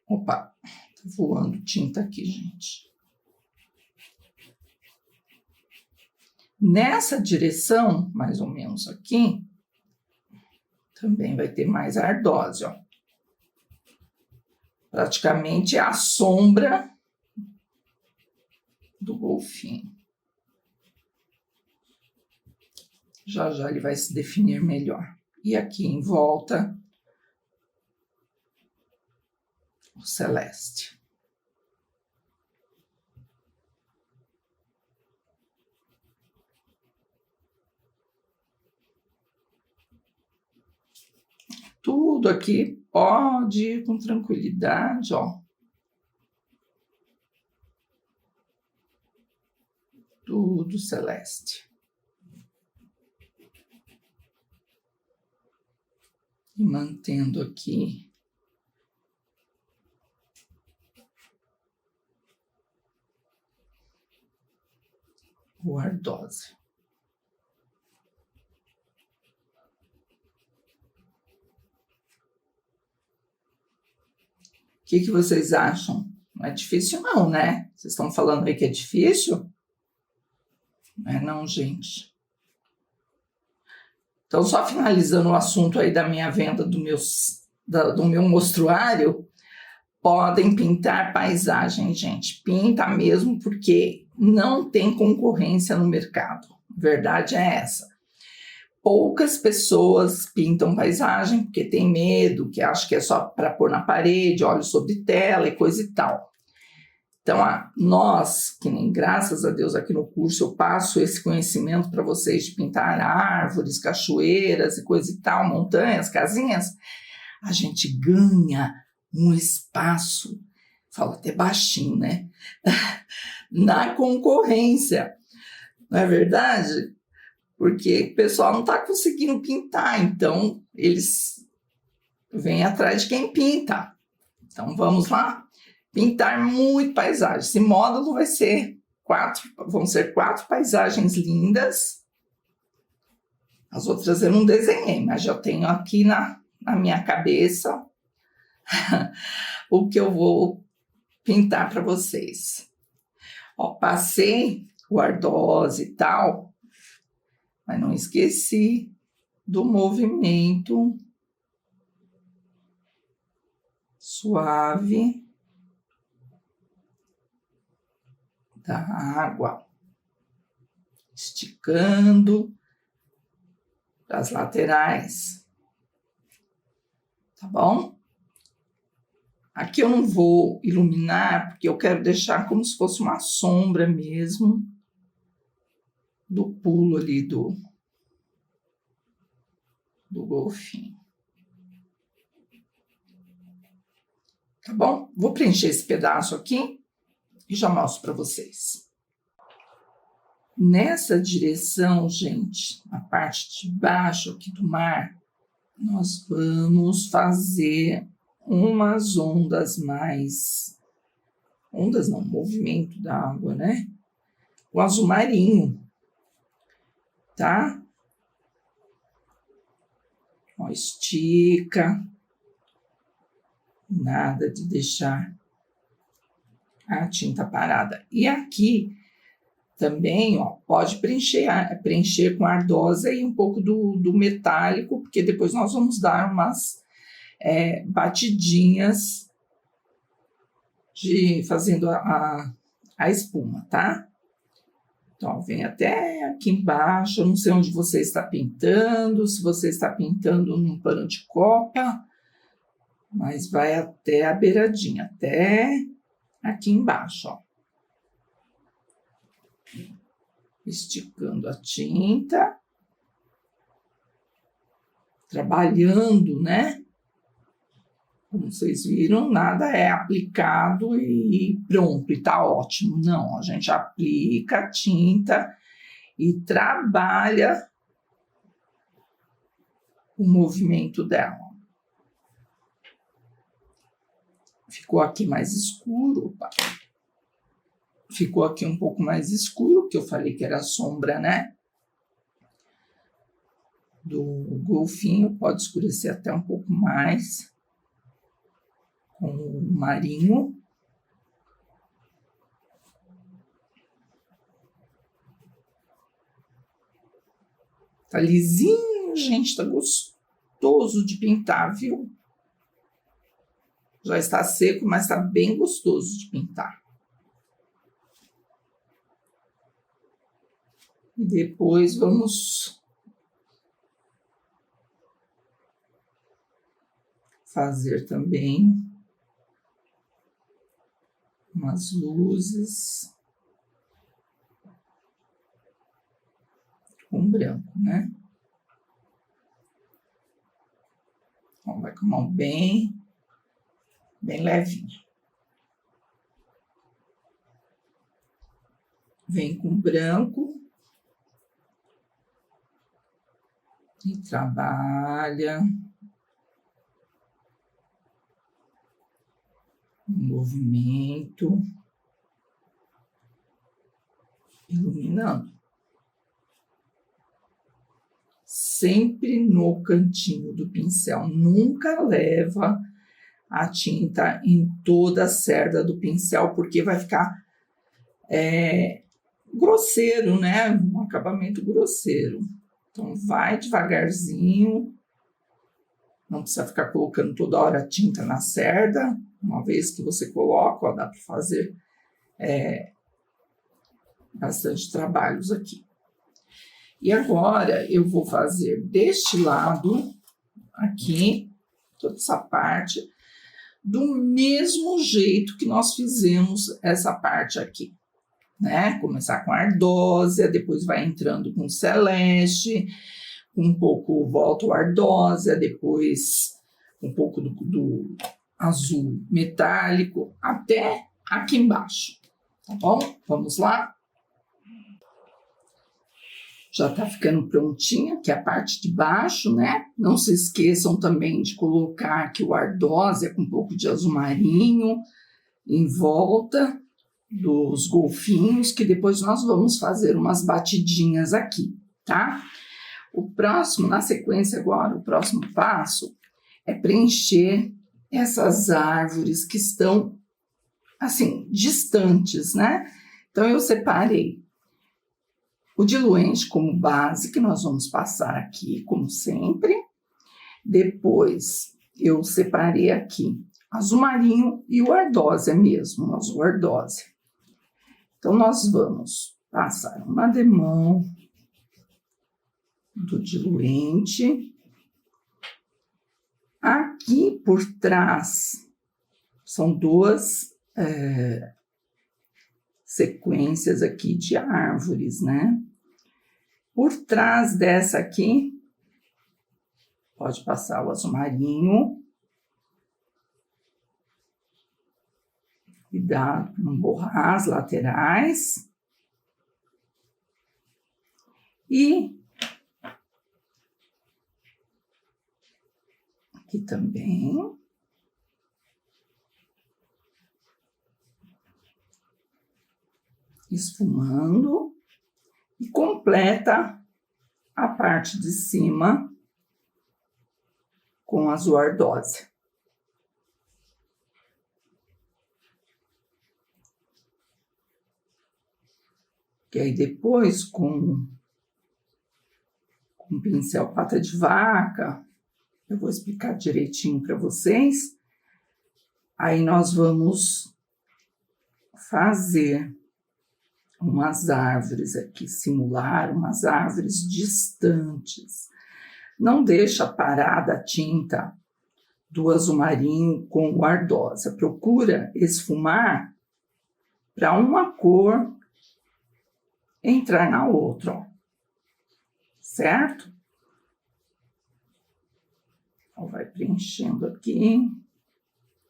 Opa, tá voando tinta aqui, gente. Nessa direção, mais ou menos aqui, também vai ter mais ardose, ó. Praticamente é a sombra do golfinho. Já já ele vai se definir melhor. E aqui em volta, o celeste. Tudo aqui pode ir com tranquilidade, ó. Tudo celeste. E mantendo aqui o ardose. O que vocês acham? Não é difícil não, né? Vocês estão falando aí que é difícil? Não é não, gente. Então, só finalizando o assunto aí da minha venda do meu mostruário, podem pintar paisagem, gente. Pinta mesmo, porque não tem concorrência no mercado. A verdade é essa. Poucas pessoas pintam paisagem porque tem medo, que acham que é só para pôr na parede, óleo sobre tela e coisa e tal. Então, nós, que nem graças a Deus aqui no curso eu passo esse conhecimento para vocês de pintar árvores, cachoeiras e coisa e tal, montanhas, casinhas, a gente ganha um espaço, falo até baixinho, né? Na concorrência, não é verdade? Porque o pessoal não está conseguindo pintar, então eles vêm atrás de quem pinta. Então vamos lá, pintar muito paisagem. Esse módulo vão ser 4 paisagens lindas. As outras eu não desenhei, mas já tenho aqui na minha cabeça o que eu vou pintar para vocês. Ó, passei o ardose e tal, mas não esqueci do movimento suave da água, esticando as laterais, tá bom? Aqui eu não vou iluminar, porque eu quero deixar como se fosse uma sombra mesmo do pulo ali do golfinho. Tá bom? Vou preencher esse pedaço aqui e já mostro para vocês. Nessa direção, gente, na parte de baixo aqui do mar, nós vamos fazer umas ondas mais... Ondas não, movimento da água, né? O azul marinho, tá? Ó, estica. Nada de deixar a tinta parada. E aqui também, ó, pode preencher com ardose e um pouco do metálico, porque depois nós vamos dar umas batidinhas fazendo a espuma, tá? Então, vem até aqui embaixo, eu não sei onde você está pintando, se você está pintando num pano de copa, mas vai até a beiradinha, até aqui embaixo, ó. Esticando a tinta, trabalhando, né? Como vocês viram, nada é aplicado e pronto, e tá ótimo. Não, a gente aplica a tinta e trabalha o movimento dela. Ficou aqui mais escuro, opa. Ficou aqui um pouco mais escuro, que eu falei que era sombra, né? do golfinho, pode escurecer até um pouco mais com o marinho. Tá lisinho, gente, tá gostoso de pintar, viu? Já está seco, mas tá bem gostoso de pintar. E depois vamos fazer também umas luzes com branco, né? Então, vai com a mão bem levinha. Vem com branco e trabalha o movimento, iluminando. Sempre no cantinho do pincel, nunca leva a tinta em toda a cerda do pincel, porque vai ficar grosseiro, né? Um acabamento grosseiro. Então, vai devagarzinho, não precisa ficar colocando toda hora tinta na cerda. Uma vez que você coloca, ó, dá para fazer bastante trabalhos aqui. E agora eu vou fazer deste lado aqui, toda essa parte, do mesmo jeito que nós fizemos essa parte aqui, né? Começar com ardósia, depois vai entrando com celeste, um pouco volta o ardósia, depois um pouco do azul metálico, até aqui embaixo, tá bom? Vamos lá? Já tá ficando prontinha, que é a parte de baixo, né? Não se esqueçam também de colocar aqui o ardósia com um pouco de azul marinho em volta dos golfinhos, que depois nós vamos fazer umas batidinhas aqui, tá? O próximo, na sequência agora, o próximo passo é preencher essas árvores que estão, assim, distantes, né? Então, eu separei o diluente como base, que nós vamos passar aqui, como sempre. Depois, eu separei aqui azul marinho e o ardósia mesmo, o azul ardósia. Então, nós vamos passar uma demão do diluente. Aqui por trás, são duas sequências aqui de árvores, né? Por trás dessa aqui, pode passar o azul marinho. Cuidado para não borrar as laterais. E aqui também. Esfumando. E completa a parte de cima com azul ardósia. E aí depois, com pincel pata de vaca, eu vou explicar direitinho para vocês. Aí nós vamos fazer umas árvores aqui, simular umas árvores distantes. Não deixa parada a tinta do azul marinho com o ardósia. Procura esfumar para uma cor entrar na outra, ó. Certo? Então, vai preenchendo aqui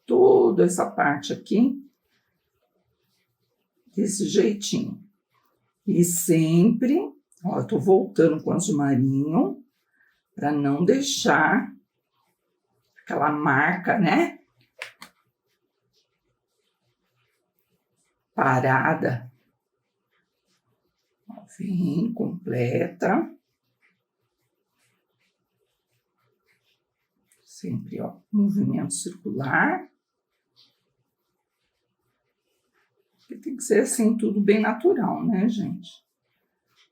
toda essa parte aqui desse jeitinho. E sempre, ó, eu tô voltando com o azul marinho para não deixar aquela marca, né? Parada. Ó, vem, completa. Sempre, ó, movimento circular. Tem que ser assim, tudo bem natural, né, gente?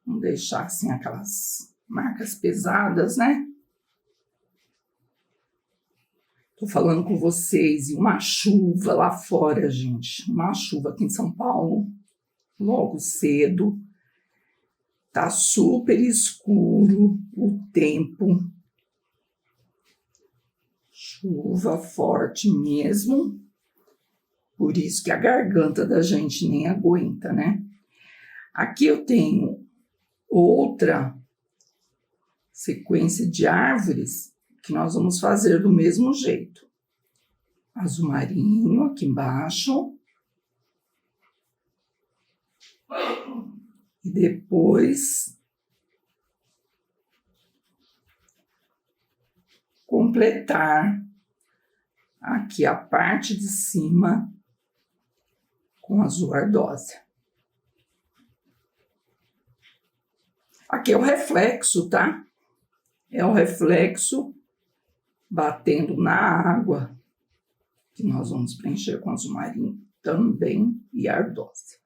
Não deixar assim aquelas marcas pesadas, né? Tô falando com vocês e uma chuva lá fora, gente. Uma chuva aqui em São Paulo, logo cedo. Tá super escuro o tempo. Chuva forte mesmo. Por isso que a garganta da gente nem aguenta, né? Aqui eu tenho outra sequência de árvores que nós vamos fazer do mesmo jeito. Azul marinho aqui embaixo. E depois completar aqui a parte de cima com azul ardósia. Aqui é o reflexo, tá? É o reflexo batendo na água, que nós vamos preencher com azul marinho também e ardósia.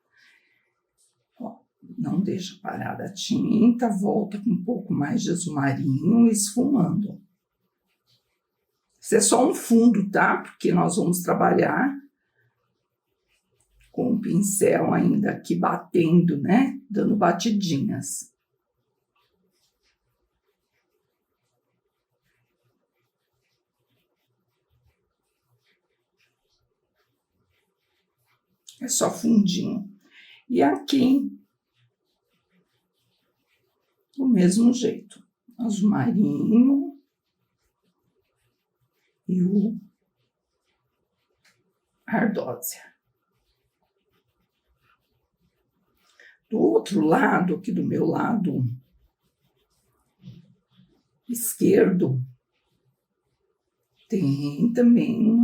Ó, não deixa parada a tinta, volta com um pouco mais de azul marinho esfumando. Isso é só um fundo, tá? Porque nós vamos trabalhar com o pincel ainda aqui batendo, né? Dando batidinhas. É só fundinho. E aqui, do mesmo jeito. Azul marinho e o ardósia. Do outro lado, aqui do meu lado esquerdo, tem também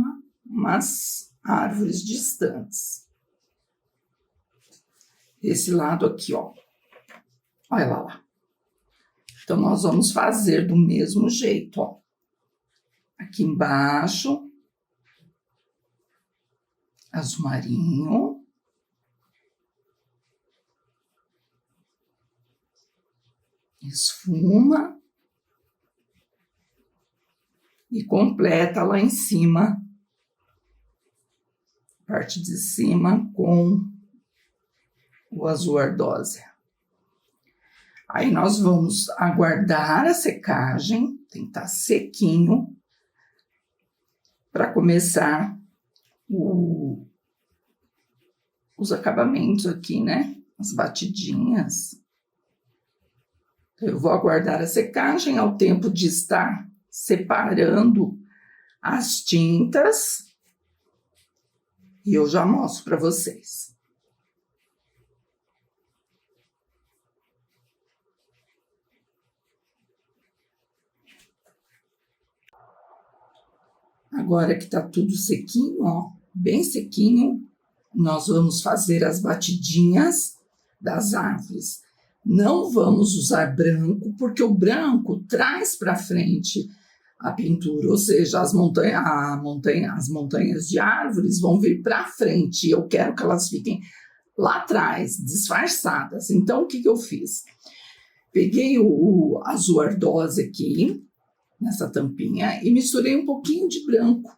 umas árvores distantes. Esse lado aqui, ó. Olha lá. Então, nós vamos fazer do mesmo jeito, ó. Aqui embaixo, azul marinho. Esfuma. E completa lá em cima, parte de cima com o azul ardósia. Aí nós vamos aguardar a secagem, tem que estar sequinho, para começar os acabamentos aqui, né? As batidinhas. Eu vou aguardar a secagem ao tempo de estar separando as tintas e eu já mostro para vocês. Agora que tá tudo sequinho, ó, bem sequinho, nós vamos fazer as batidinhas das árvores. Não vamos usar branco, porque o branco traz para frente a pintura, ou seja, as montanhas de árvores vão vir para frente. Eu quero que elas fiquem lá atrás, disfarçadas. Então, o que eu fiz? Peguei o azul ardósia aqui, nessa tampinha, e misturei um pouquinho de branco.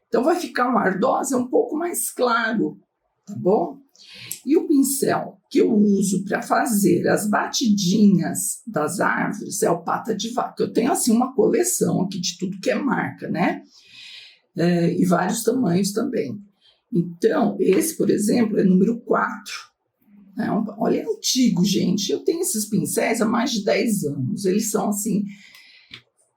Então, vai ficar um ardósia um pouco mais claro, tá bom? E o pincel que eu uso para fazer as batidinhas das árvores é o pata de vaca. Eu tenho, assim, uma coleção aqui de tudo que é marca, né? E vários tamanhos também. Então, esse, por exemplo, é número 4. Olha, é antigo, gente. Eu tenho esses pincéis há mais de 10 anos. Eles são, assim,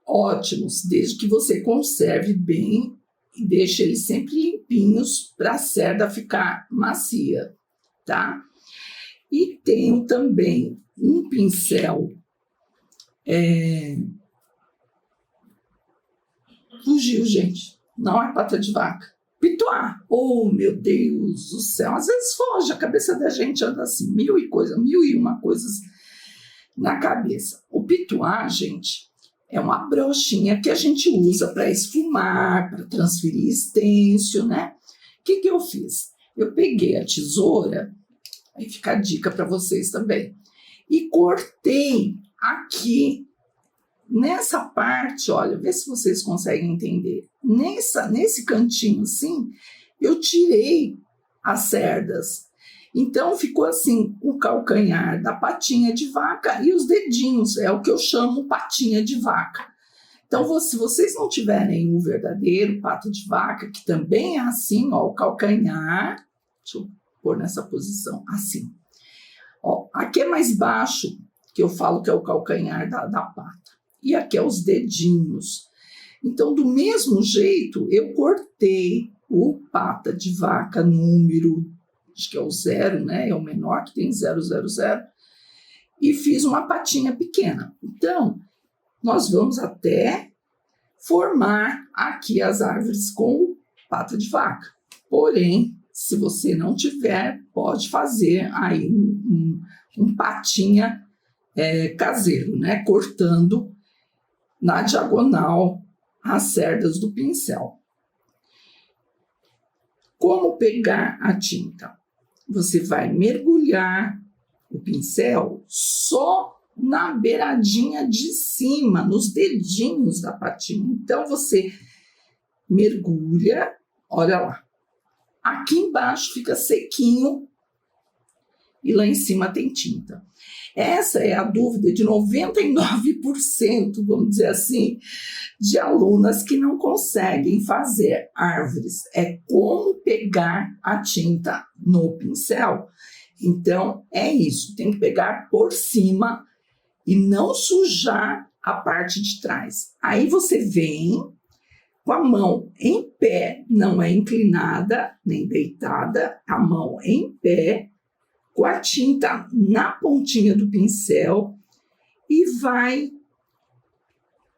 ótimos, desde que você conserve bem e deixe eles sempre limpinhos para a cerda ficar macia, tá? E tenho também um pincel, fugiu, gente, não é pata de vaca, pituá. Oh, meu Deus do céu, às vezes foge, a cabeça da gente anda assim, mil e uma coisas na cabeça. O pituá, gente, É uma brochinha que a gente usa para esfumar, para transferir estêncil, né? O que eu fiz? Eu peguei a tesoura, aí fica a dica para vocês também, e cortei aqui, nessa parte, olha, vê se vocês conseguem entender. Nesse cantinho assim, eu tirei as cerdas. Então, ficou assim, o calcanhar da patinha de vaca e os dedinhos, é o que eu chamo patinha de vaca. Então, se vocês não tiverem o verdadeiro pato de vaca, que também é assim, ó, o calcanhar, deixa eu pôr nessa posição, assim. Ó, aqui é mais baixo, que eu falo que é o calcanhar da pata. E aqui é os dedinhos. Então, do mesmo jeito, eu cortei o pata de vaca número, acho que é o 0, né? É o menor, que tem 000, e fiz uma patinha pequena. Então, nós vamos até formar aqui as árvores com pata de vaca. Porém, se você não tiver, pode fazer aí um patinha caseiro, né? Cortando na diagonal as cerdas do pincel. Como pegar a tinta? Você vai mergulhar o pincel só na beiradinha de cima, nos dedinhos da patinha. Então, você mergulha, olha lá. Aqui embaixo fica sequinho e lá em cima tem tinta. Essa é a dúvida de 99%, vamos dizer assim, de alunas que não conseguem fazer árvores. É como pegar a tinta no pincel. Então, é isso, tem que pegar por cima e não sujar a parte de trás. Aí você vem com a mão em pé, não é inclinada nem deitada, a mão em pé, com a tinta na pontinha do pincel e vai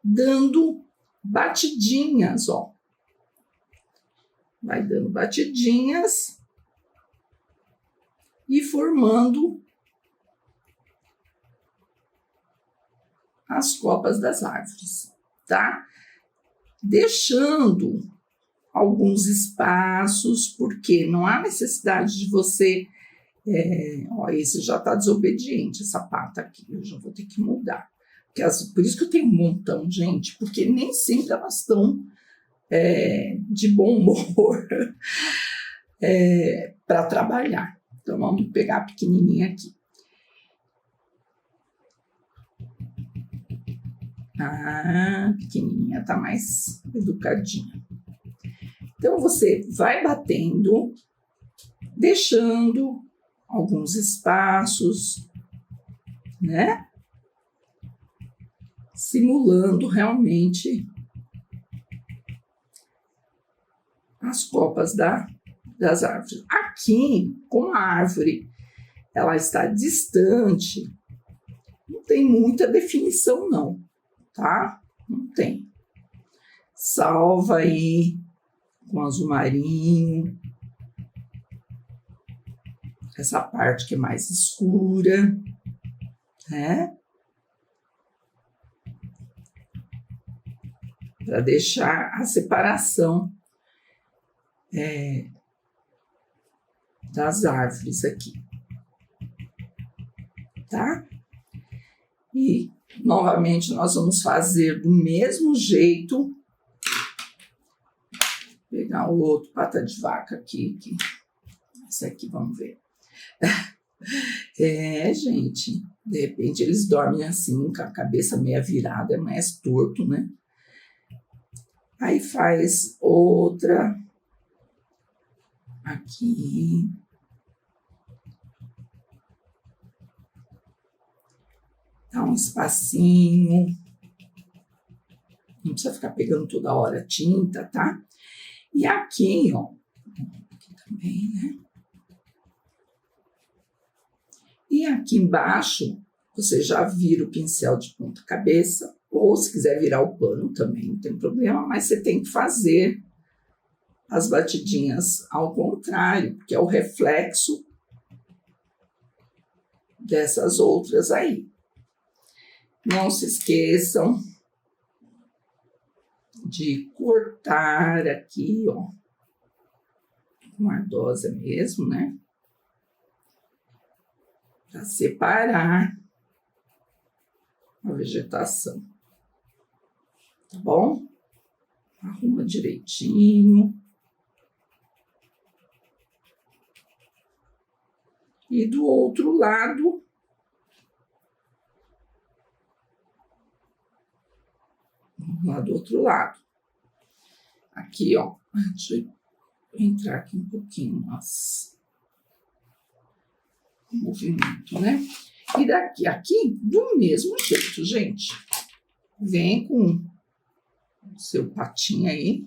dando batidinhas, ó. Vai dando batidinhas e formando as copas das árvores, tá? Deixando alguns espaços, porque não há necessidade de você... ó, esse já está desobediente, essa pata aqui, eu já vou ter que mudar. Por isso que eu tenho um montão, gente, porque nem sempre elas estão de bom humor para trabalhar. Então, vamos pegar a pequenininha aqui. A pequenininha está mais educadinha. Então, você vai batendo, deixando alguns espaços, né? Simulando realmente as copas das árvores. Aqui, como a árvore ela está distante, não tem muita definição não, tá? Não tem. Salva aí com azul marinho, essa parte que é mais escura, né? Para deixar a separação das árvores aqui, tá? E, novamente, nós vamos fazer do mesmo jeito. Vou pegar o outro pata de vaca aqui. Esse aqui, vamos ver. Gente, de repente eles dormem assim, com a cabeça meia virada, é mais torto, né? Aí faz outra aqui. Dá um espacinho. Não precisa ficar pegando toda hora tinta, tá? E aqui, ó. Aqui também, né? E aqui embaixo, você já vira o pincel de ponta cabeça, ou se quiser virar o pano também, não tem problema, mas você tem que fazer as batidinhas ao contrário, porque é o reflexo dessas outras aí. Não se esqueçam de cortar aqui, ó, com ardosa mesmo, né? Para separar a vegetação, tá bom? Arruma direitinho. E do outro lado, vamos lá do outro lado. Aqui, ó, deixa eu entrar aqui um pouquinho mais movimento, né? E daqui, aqui, do mesmo jeito, gente. Vem com o seu patinho aí.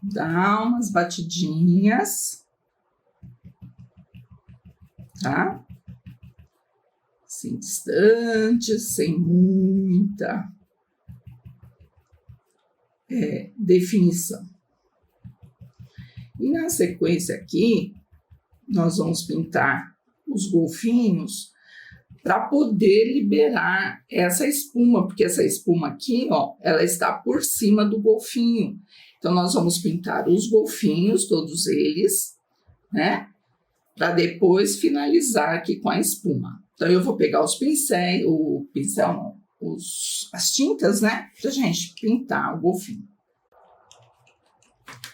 Dá umas batidinhas. Tá? Assim, distante, sem muita definição. E na sequência aqui, nós vamos pintar os golfinhos para poder liberar essa espuma, porque essa espuma aqui, ó, ela está por cima do golfinho. Então, nós vamos pintar os golfinhos, todos eles, né? Para depois finalizar aqui com a espuma. Então, eu vou pegar os pincéis, o pincel não, as tintas, né? Pra gente pintar o golfinho.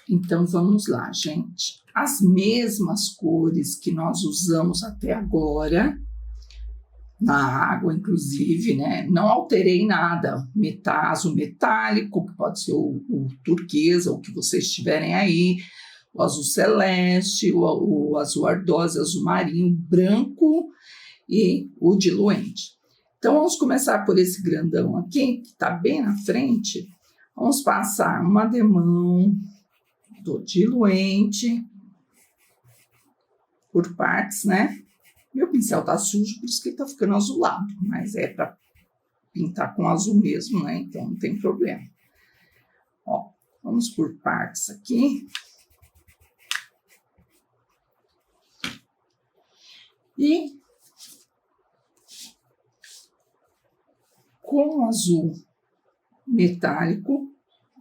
Então, vamos lá, gente. As mesmas cores que nós usamos até agora, na água, inclusive, né? Não alterei nada. Azul metálico, que pode ser o turquesa, o que vocês tiverem aí, o azul celeste, o azul ardosa, azul marinho, branco e o diluente. Então, vamos começar por esse grandão aqui, que está bem na frente. Vamos passar uma demão do diluente por partes, né? Meu pincel tá sujo, por isso que ele tá ficando azulado, mas é para pintar com azul mesmo, né? Então, não tem problema. Ó, vamos por partes aqui. E com o azul metálico,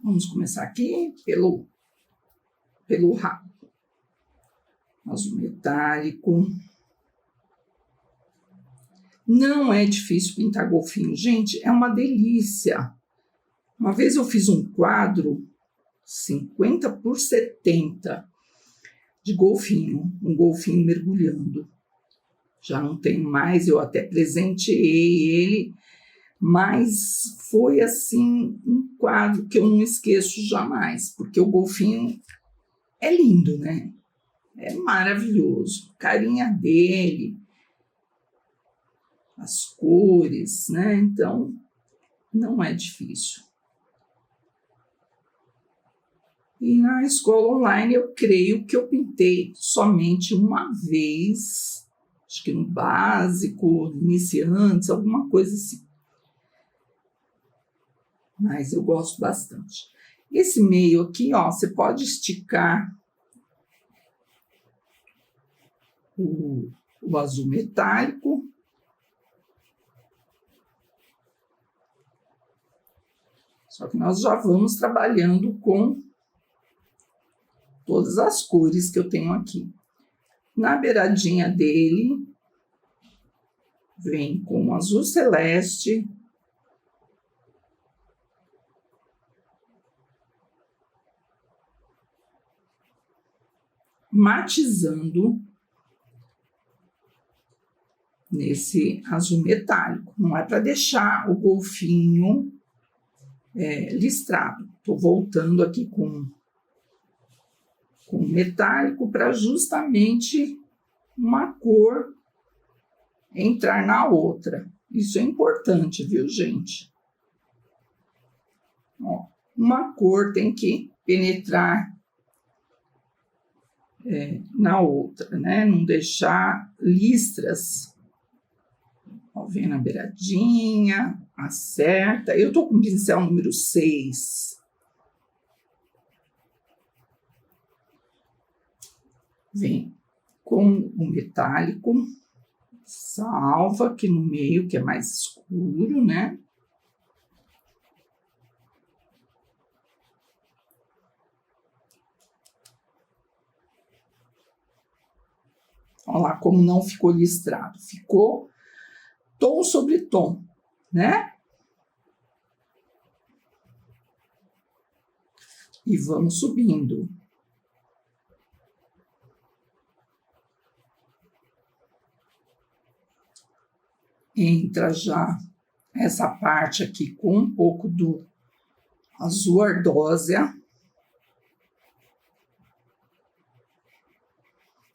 vamos começar aqui pelo rabo. Azul metálico. Não é difícil pintar golfinho, gente, é uma delícia. Uma vez eu fiz um quadro 50 por 70 de golfinho, um golfinho mergulhando. Já não tenho mais, eu até presenteei ele, mas foi assim um quadro que eu não esqueço jamais, porque o golfinho é lindo, né? É maravilhoso, a carinha dele, as cores, né? Então, não é difícil. E na escola online, eu creio que eu pintei somente uma vez, acho que no básico, iniciantes, alguma coisa assim. Mas eu gosto bastante. Esse meio aqui, ó, você pode esticar o azul metálico. Só que nós já vamos trabalhando com todas as cores que eu tenho aqui. Na beiradinha dele, vem com o azul celeste. Matizando nesse azul metálico. Não é para deixar o golfinho listrado. Estou voltando aqui com metálico para justamente uma cor entrar na outra. Isso é importante, viu, gente? Ó, uma cor tem que penetrar na outra, né? Não deixar listras. Ó, vem na beiradinha, acerta. Eu tô com o pincel número 6. Vem com o metálico, salva aqui no meio, que é mais escuro, né? Olha lá como não ficou listrado. Ficou tom sobre tom, né? E vamos subindo. Entra já essa parte aqui com um pouco do azul ardósia.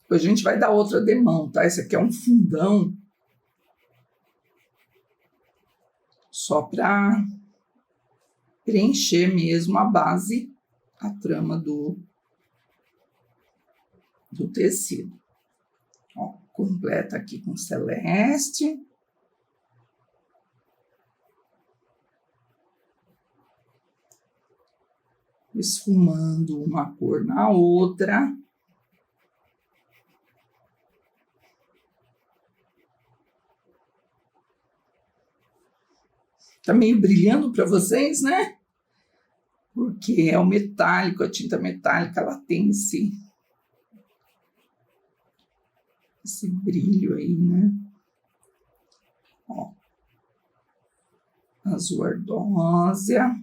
Depois a gente vai dar outra demão, tá? Esse aqui é um fundão. Só para preencher mesmo a base, a trama do tecido. Ó, completa aqui com celeste. Esfumando uma cor na outra. Tá meio brilhando para vocês, né? Porque é o metálico, a tinta metálica, ela tem esse brilho aí, né? Ó, azul ardósia.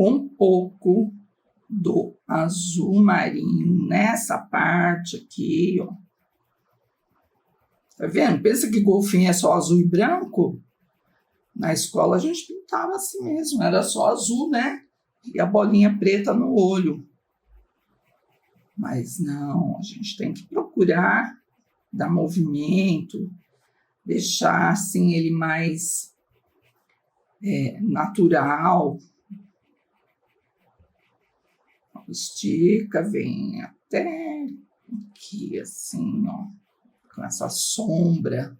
Um pouco do azul marinho nessa parte aqui, ó. Tá vendo? Pensa que golfinho é só azul e branco? Na escola a gente pintava assim mesmo, era só azul, né? E a bolinha preta no olho. Mas não, a gente tem que procurar dar movimento, deixar assim ele mais natural. Estica, vem até aqui, assim, ó, com essa sombra.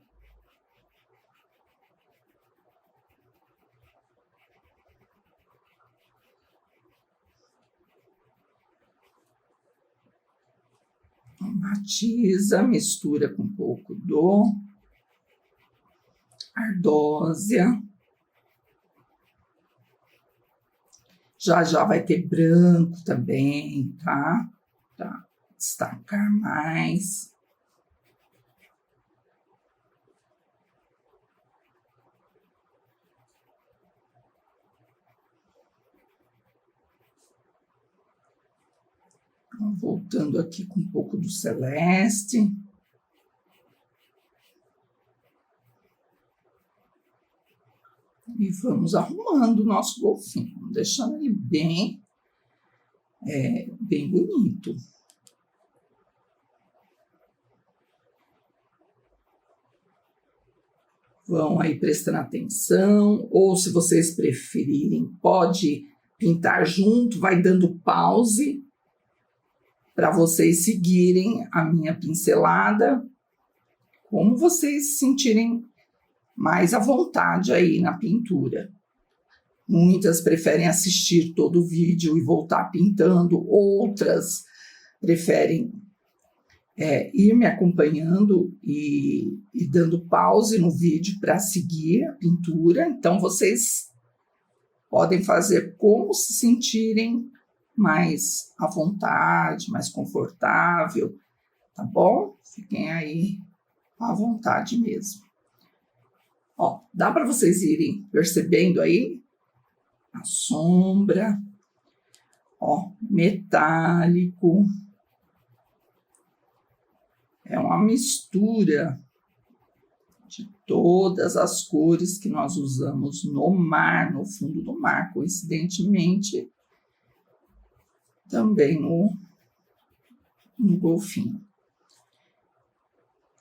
Matiza, mistura com um pouco do ardósia. Já vai ter branco também, tá? Pra destacar mais. Voltando aqui com um pouco do celeste. E vamos arrumando o nosso golfinho, deixando ele bem bonito. Vão aí prestando atenção, ou se vocês preferirem, pode pintar junto, vai dando pause para vocês seguirem a minha pincelada, como vocês se sentirem mais à vontade aí na pintura. Muitas preferem assistir todo o vídeo e voltar pintando, outras preferem ir me acompanhando e dando pause no vídeo para seguir a pintura. Então, vocês podem fazer como se sentirem mais à vontade, mais confortável, tá bom? Fiquem aí à vontade mesmo. Ó, dá para vocês irem percebendo aí a sombra, ó, metálico. É uma mistura de todas as cores que nós usamos no mar, no fundo do mar, coincidentemente, também no golfinho.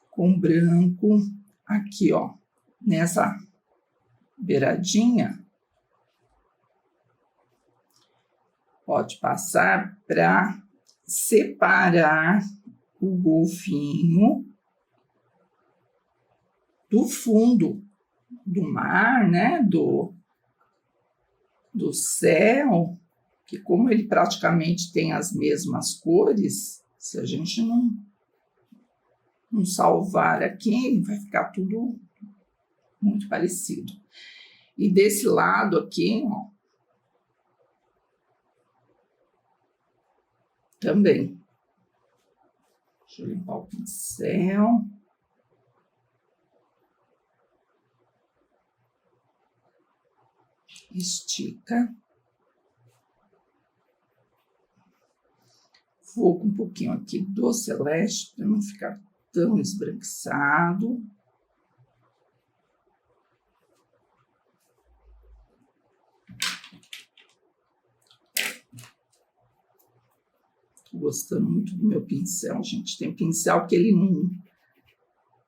Com branco, aqui, ó, nessa beiradinha, pode passar para separar o golfinho do fundo do mar, né? Do céu, que como ele praticamente tem as mesmas cores, se a gente um salvar aqui, vai ficar tudo muito parecido. E desse lado aqui, ó, também. Deixa eu limpar o pincel. Estica. Vou com um pouquinho aqui do celeste para não ficar tão esbranquiçado. Tô gostando muito do meu pincel, gente. Tem pincel que ele não...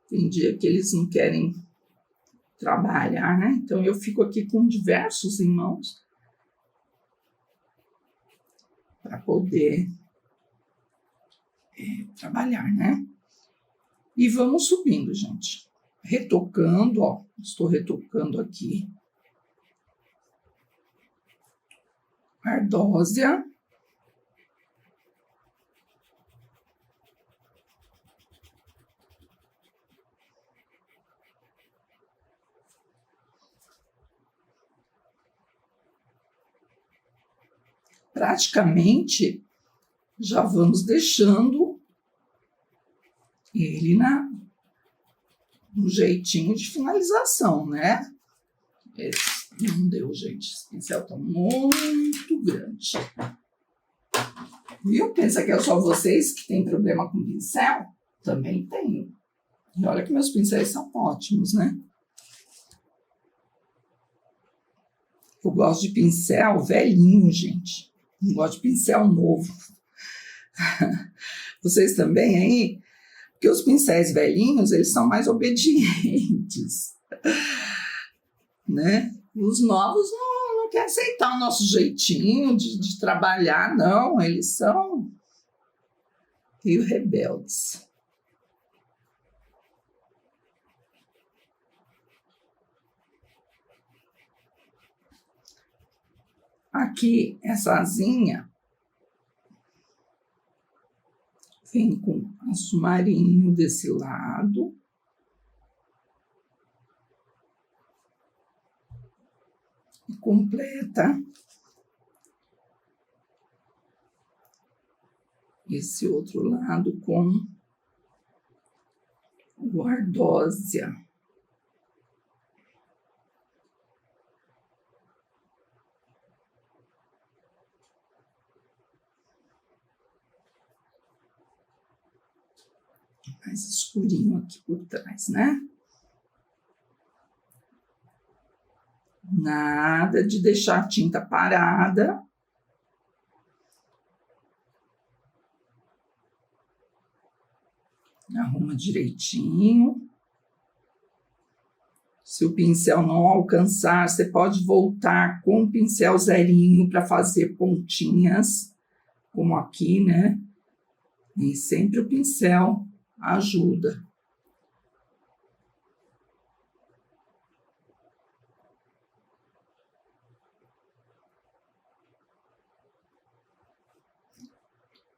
Tem dia que eles não querem trabalhar, né? Então, eu fico aqui com diversos em mãos para poder trabalhar, né? E vamos subindo, gente. Retocando, ó. Estou retocando aqui ardósia. Praticamente já vamos deixando ele no jeitinho de finalização, né? Esse não deu, gente. Esse pincel tá muito grande. Viu? Pensa que é só vocês que têm problema com pincel? Também tenho. E olha que meus pincéis são ótimos, né? Eu gosto de pincel velhinho, gente. Não gosto de pincel novo. Vocês também aí? Porque os pincéis velhinhos, eles são mais obedientes, né? Os novos não querem aceitar o nosso jeitinho de trabalhar, não. Eles são meio rebeldes. Aqui, essa asinha vem com azul marinho desse lado. E completa esse outro lado com o ardósia. Mais escurinho aqui por trás, né? Nada de deixar a tinta parada. Arruma direitinho. Se o pincel não alcançar, você pode voltar com o pincel zerinho para fazer pontinhas, como aqui, né? E sempre o pincel ajuda.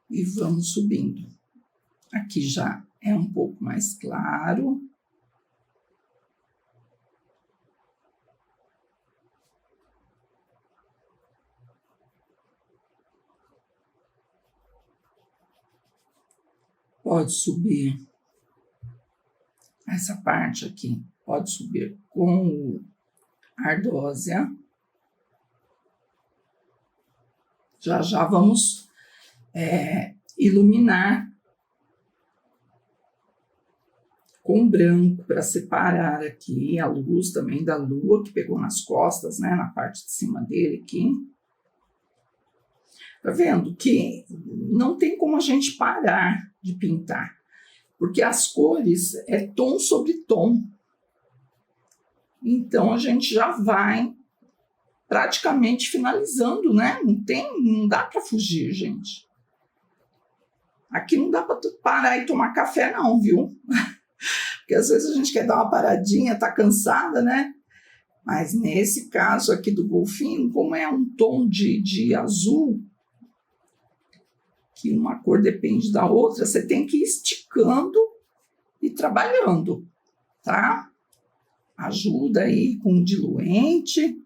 E vamos subindo. Aqui já é um pouco mais claro. Pode subir essa parte aqui, pode subir com o ardósia. Já vamos iluminar com branco para separar aqui a luz também da lua que pegou nas costas, né, na parte de cima dele aqui. Tá vendo que não tem como a gente parar de pintar, porque as cores é tom sobre tom. Então a gente já vai praticamente finalizando, né? Não dá para fugir, gente. Aqui não dá para parar e tomar café não, viu? Porque às vezes a gente quer dar uma paradinha, tá cansada, né? Mas nesse caso aqui do golfinho, como é um tom de azul, que uma cor depende da outra, você tem que ir esticando ir trabalhando, tá? Ajuda aí com diluente.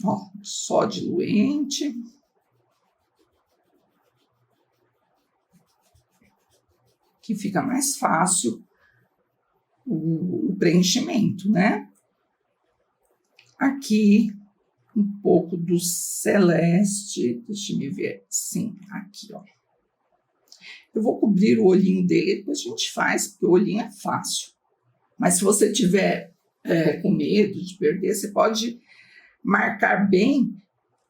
Ó, só diluente. Que fica mais fácil o preenchimento, né? Aqui, um pouco do Celeste. Deixa eu ver. Sim, aqui, ó. Eu vou cobrir o olhinho dele, depois a gente faz, porque o olhinho é fácil. Mas se você tiver com medo de perder, você pode marcar bem,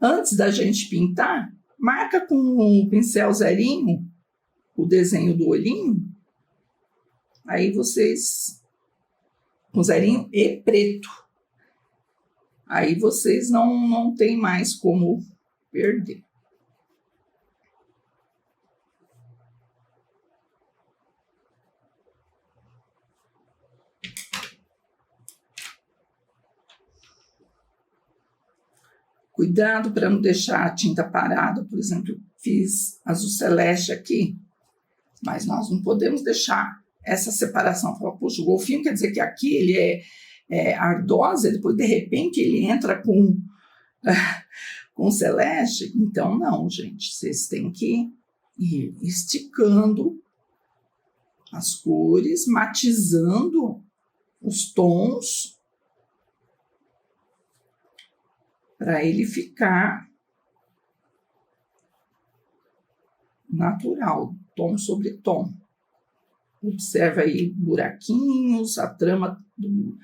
antes da gente pintar, marca com um pincel zerinho o desenho do olhinho, aí vocês, com zerinho e preto, aí vocês não tem mais como perder. Cuidado para não deixar a tinta parada. Por exemplo, eu fiz azul celeste aqui, mas nós não podemos deixar essa separação. Falar, puxa, o golfinho quer dizer que aqui ele é ardosa, depois de repente ele entra com celeste. Então, não, gente, vocês têm que ir esticando as cores, matizando os tons, para ele ficar natural, tom sobre tom. Observa aí buraquinhos, a trama do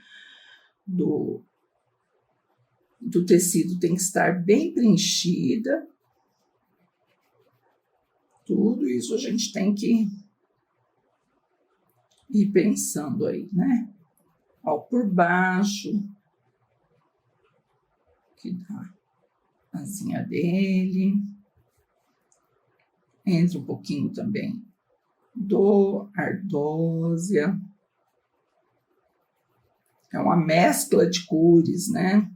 tecido tem que estar bem preenchida. Tudo isso a gente tem que ir pensando aí, né? Ó, por baixo, que dá a asinha dele. Entra um pouquinho também do ardósia. É uma mescla de cores, né?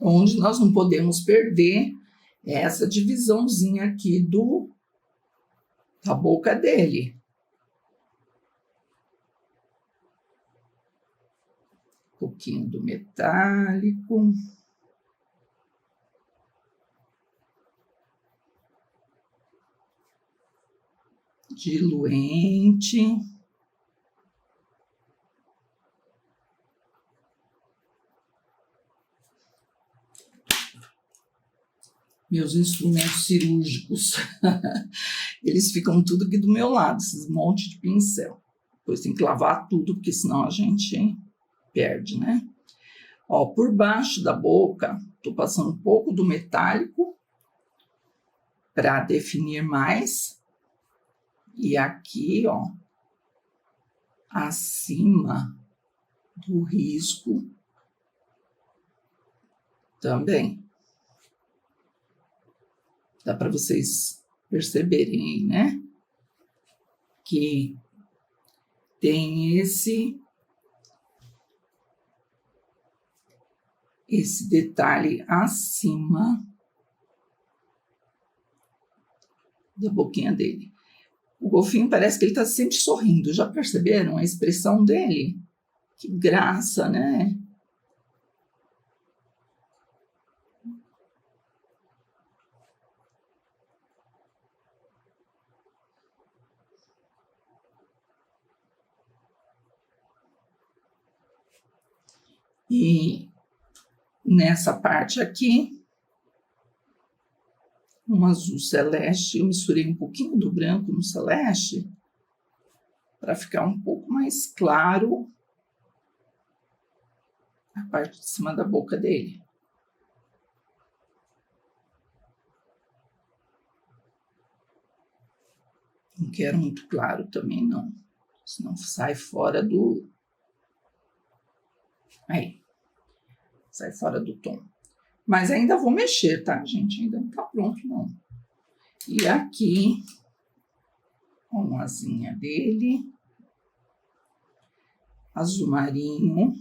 Onde nós não podemos perder essa divisãozinha aqui da boca dele. Um pouquinho do metálico. Diluente. Meus instrumentos cirúrgicos, eles ficam tudo aqui do meu lado, esses monte de pincel. Depois tem que lavar tudo, porque senão a gente perde, né? Ó, por baixo da boca, tô passando um pouco do metálico para definir mais. E aqui, ó, acima do risco também. Dá para vocês perceberem, né? Que tem esse detalhe acima da boquinha dele. O golfinho parece que ele está sempre sorrindo. Já perceberam a expressão dele? Que graça, né? E nessa parte aqui, um azul celeste, eu misturei um pouquinho do branco no celeste para ficar um pouco mais claro a parte de cima da boca dele. Não quero muito claro também, não. Senão sai fora do... Aí. Sai fora do tom. Mas ainda vou mexer, tá, gente? Ainda não tá pronto, não. E aqui, uma asinha dele. azul marinho.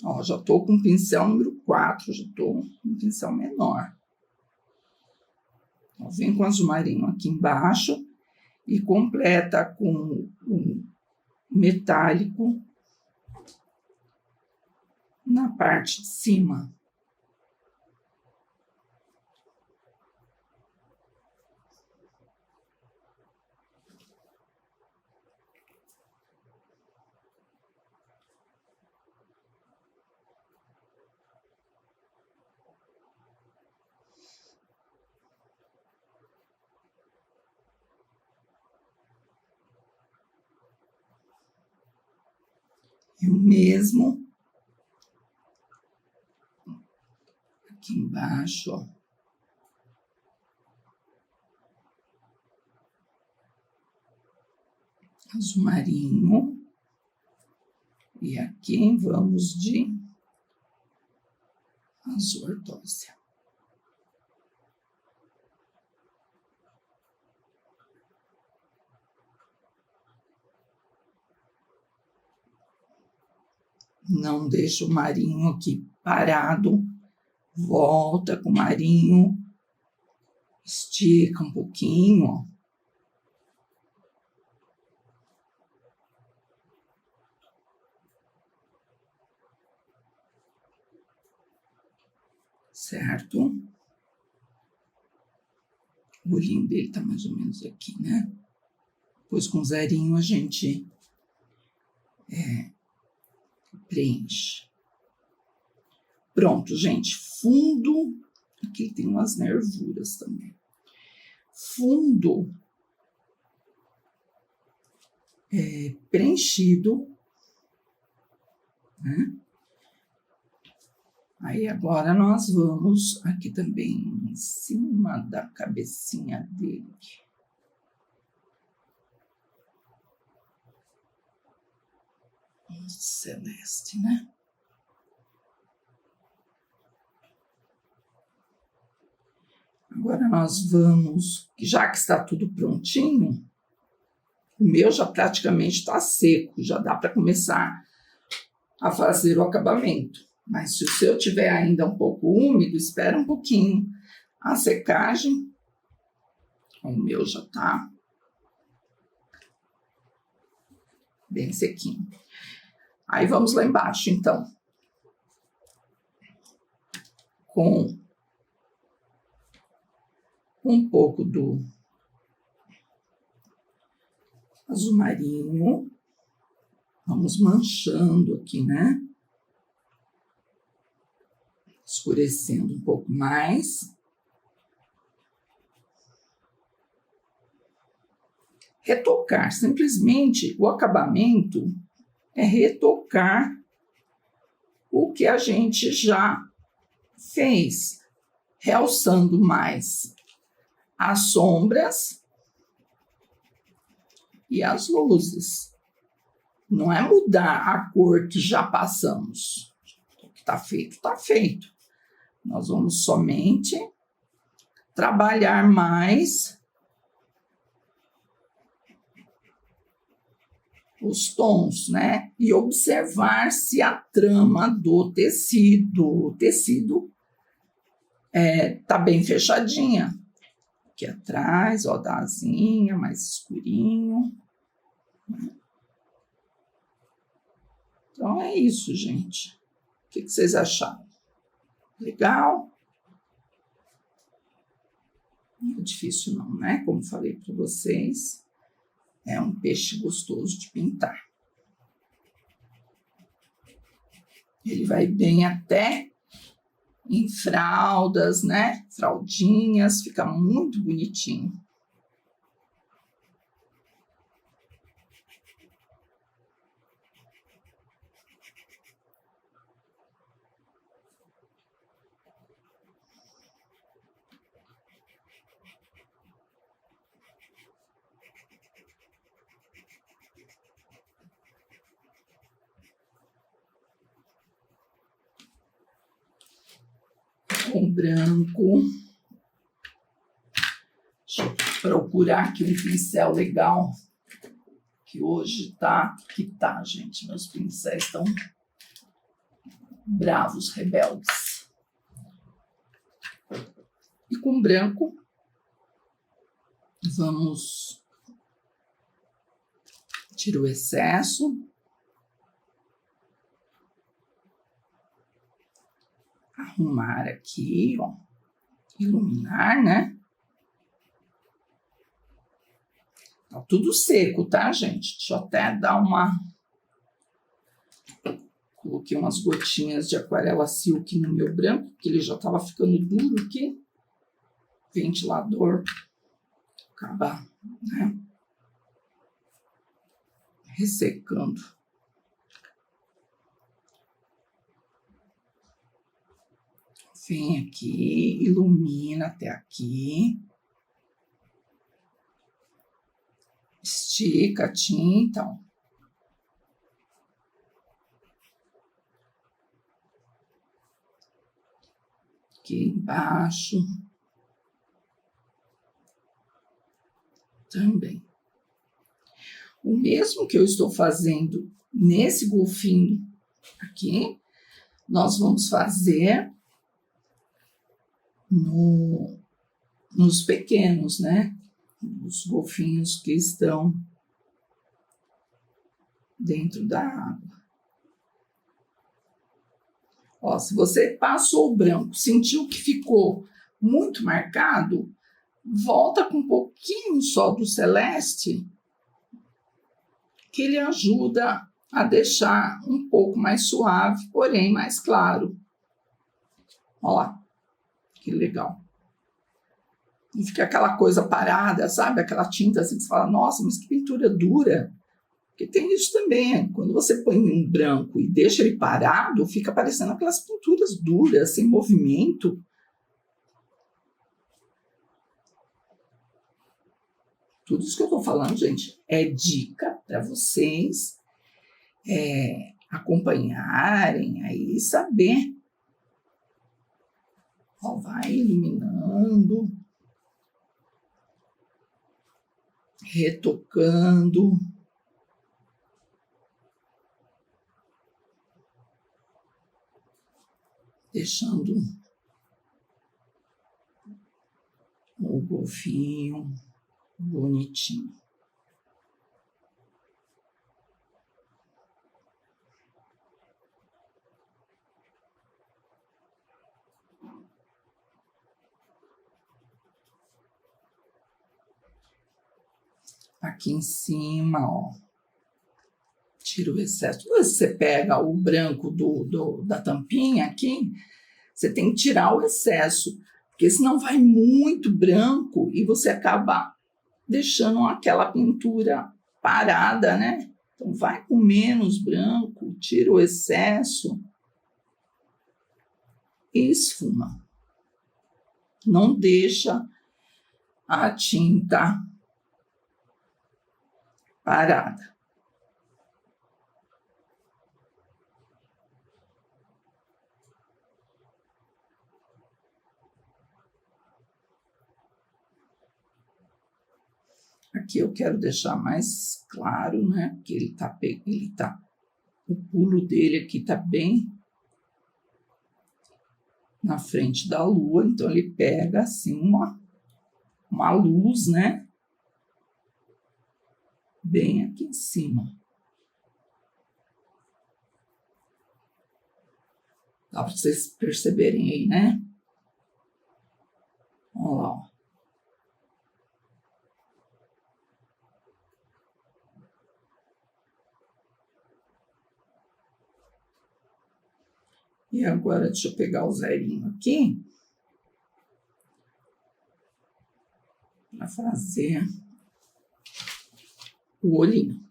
Ó, já tô com o pincel número 4, já tô com um pincel menor. Ó, vem com azul marinho aqui embaixo e completa com o metálico na parte de cima. E o mesmo aqui embaixo, ó. Azul marinho. E aqui vamos de azul hortôncia. Não deixa o marinho aqui parado. Volta com o marinho. Estica um pouquinho, ó. Certo? O olhinho dele tá mais ou menos aqui, né? Depois com o zerinho a gente preenche. Pronto, gente. Fundo. Aqui tem umas nervuras também. Fundo preenchido, né? Aí agora nós vamos aqui também em cima da cabecinha dele. Celeste, né? Agora nós vamos, já que está tudo prontinho, o meu já praticamente está seco, já dá para começar a fazer o acabamento. Mas se o seu tiver ainda um pouco úmido, espera um pouquinho a secagem. O meu já está bem sequinho. Aí vamos lá embaixo, então. Com um pouco do azul marinho. Vamos manchando aqui, né? Escurecendo um pouco mais. Retocar, simplesmente o acabamento é retocar o que a gente já fez, realçando mais as sombras e as luzes. Não é mudar a cor que já passamos. O que está feito, está feito. Nós vamos somente trabalhar mais os tons, né? E observar se a trama do tecido, o tecido tá bem fechadinha. Aqui atrás, ó, da asinha, mais escurinho. Então, é isso, gente. O que vocês acharam? Legal? Não é difícil não, né? Como falei para vocês, é um peixe gostoso de pintar. Ele vai bem até em fraldas, né? Fraldinhas, fica muito bonitinho. Com branco. Deixa eu procurar aqui um pincel legal, que hoje tá, gente. Meus pincéis estão bravos, rebeldes. E com branco, vamos tirar o excesso. Arrumar aqui, ó. Iluminar, né? Tá tudo seco, tá, gente? Deixa eu até dar uma... Coloquei umas gotinhas de aquarela silk no meu branco, porque ele já tava ficando duro aqui. Ventilador acaba, né, ressecando. Vem aqui, ilumina até aqui. Estica a tinta, ó. Aqui embaixo. Também. O mesmo que eu estou fazendo nesse golfinho aqui, nós vamos fazer nos pequenos, né? Os golfinhos que estão dentro da água. Ó, se você passou o branco, sentiu que ficou muito marcado, volta com um pouquinho só do celeste, que ele ajuda a deixar um pouco mais suave, porém mais claro. Olha lá, que legal. Não fica aquela coisa parada, sabe? Aquela tinta assim que você fala, nossa, mas que pintura dura. Porque tem isso também, quando você põe um branco e deixa ele parado, fica parecendo aquelas pinturas duras, sem movimento. Tudo isso que eu estou falando, gente, é dica para vocês acompanharem aí, saber. Ó, vai iluminando, retocando. Deixando o golfinho bonitinho. Aqui em cima, ó, tira o excesso. Você pega o branco da tampinha aqui, você tem que tirar o excesso, porque senão vai muito branco e você acaba deixando aquela pintura parada, né? Então vai com menos branco, tira o excesso e esfuma. Não deixa a tinta parada. Aqui eu quero deixar mais claro, né? Porque ele tá, o pulo dele aqui tá bem na frente da lua, então ele pega assim uma luz, né? Bem aqui em cima. Dá para vocês perceberem aí, né? Olha lá, ó. E agora, deixa eu pegar o zerinho aqui para fazer o olhinho.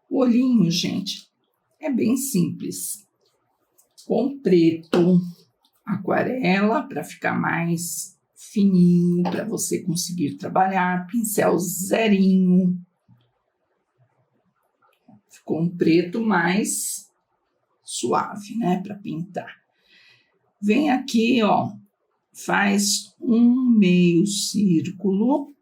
O olhinho, gente, é bem simples. Com preto, aquarela, para ficar mais fininho, para você conseguir trabalhar, pincel zerinho. Ficou um preto mais suave, né, para pintar. Vem aqui, ó, faz um meio círculo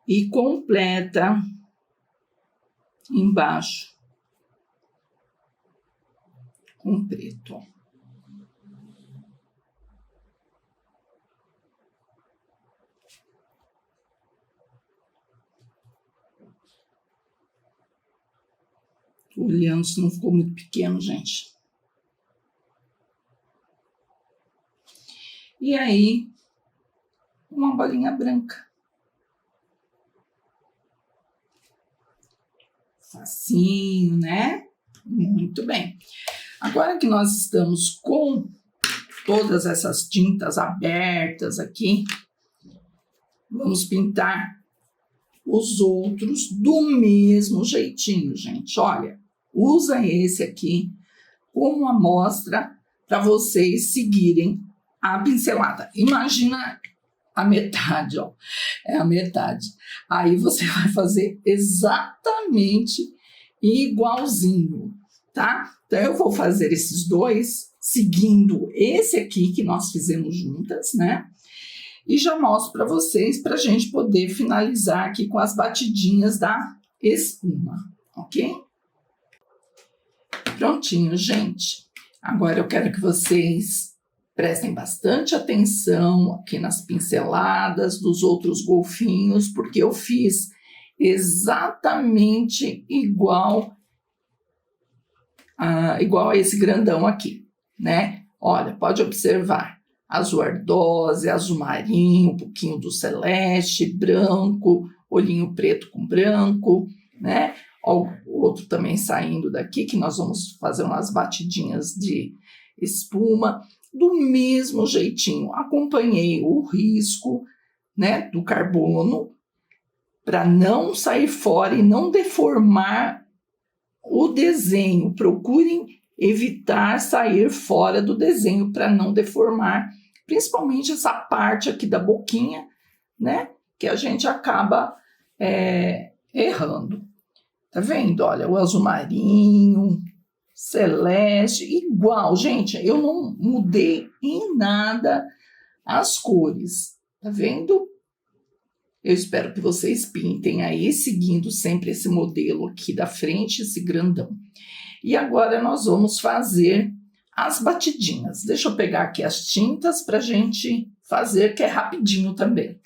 e completa embaixo com preto. Olhando se não ficou muito pequeno, gente. E aí, uma bolinha branca. Facinho, né? Muito bem. Agora que nós estamos com todas essas tintas abertas aqui, vamos pintar os outros do mesmo jeitinho, gente. Olha, usa esse aqui como amostra para vocês seguirem a pincelada. Imagina a metade, ó. É a metade. Aí você vai fazer exatamente igualzinho, tá? Então, eu vou fazer esses dois seguindo esse aqui que nós fizemos juntas, né? E já mostro para vocês, para a gente poder finalizar aqui com as batidinhas da espuma, ok? Prontinho, gente. Agora eu quero que vocês prestem bastante atenção aqui nas pinceladas dos outros golfinhos, porque eu fiz exatamente igual a esse grandão aqui, né? Olha, pode observar. Azul ardósia, azul marinho, um pouquinho do celeste, branco, olhinho preto com branco, né? Ó, o outro também saindo daqui, que nós vamos fazer umas batidinhas de espuma, do mesmo jeitinho. Acompanhei o risco, né, do carbono, para não sair fora e não deformar o desenho. Procurem evitar sair fora do desenho para não deformar, principalmente essa parte aqui da boquinha, né? Que a gente acaba errando. Tá vendo? Olha, o azul marinho, celeste, igual. Gente, eu não mudei em nada as cores. Tá vendo? Eu espero que vocês pintem aí, seguindo sempre esse modelo aqui da frente, esse grandão. E agora nós vamos fazer as batidinhas. Deixa eu pegar aqui as tintas para a gente fazer, que é rapidinho também.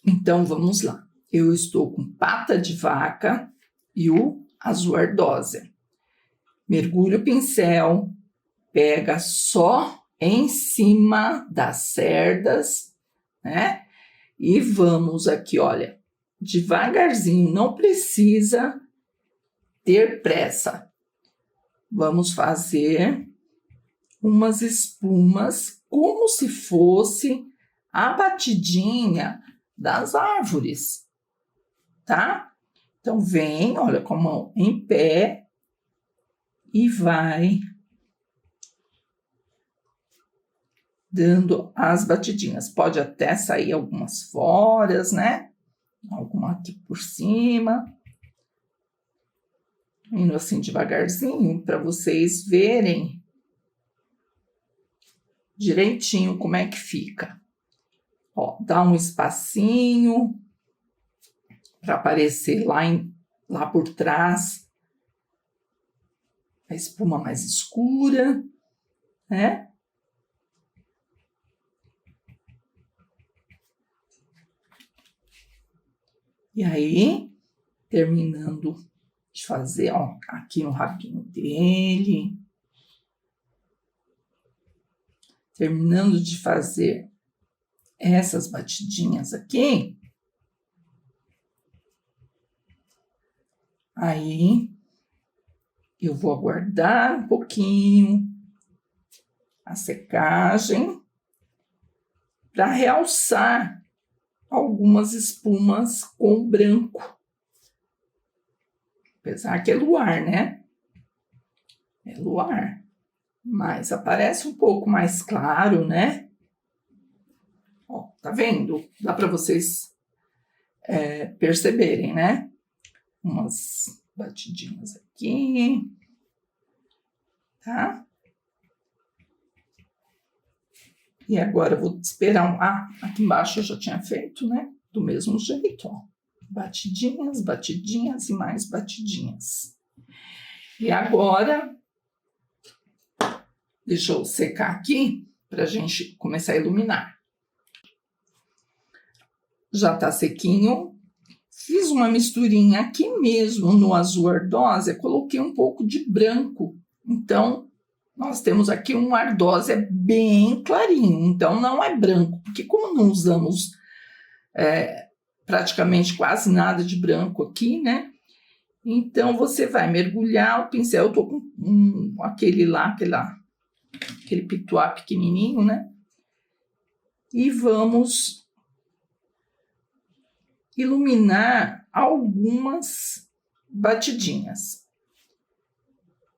Então, vamos lá. Eu estou com pata de vaca e o azul ardósia. Mergulha o pincel, pega só em cima das cerdas, né? E vamos aqui, olha, devagarzinho, não precisa ter pressa. Vamos fazer umas espumas como se fosse a batidinha das árvores, tá? Então, vem, olha, com a mão em pé e vai dando as batidinhas. Pode até sair algumas fora, né? Alguma aqui por cima. Indo assim devagarzinho para vocês verem direitinho como é que fica. Ó, dá um espacinho para aparecer lá por trás a espuma mais escura, né? E aí, terminando de fazer, ó, aqui no rabinho dele. Terminando de fazer essas batidinhas aqui. Aí, eu vou aguardar um pouquinho a secagem para realçar algumas espumas com branco. Apesar que é luar, né? É luar. Mas aparece um pouco mais claro, né? Ó, tá vendo? Dá para vocês perceberem, né? Umas batidinhas aqui, tá? E agora eu vou esperar aqui embaixo eu já tinha feito, né? do mesmo jeito, ó. Batidinhas, batidinhas e mais batidinhas. E agora, deixa eu secar aqui para a gente começar a iluminar. Já tá sequinho. Fiz uma misturinha aqui mesmo no azul ardósia, coloquei um pouco de branco. Então, nós temos aqui um ardósia bem clarinho. Então, não é branco, porque como não usamos praticamente quase nada de branco aqui, né? Então, você vai mergulhar o pincel. Eu tô com aquele pituá pequenininho, né? E vamos iluminar algumas batidinhas.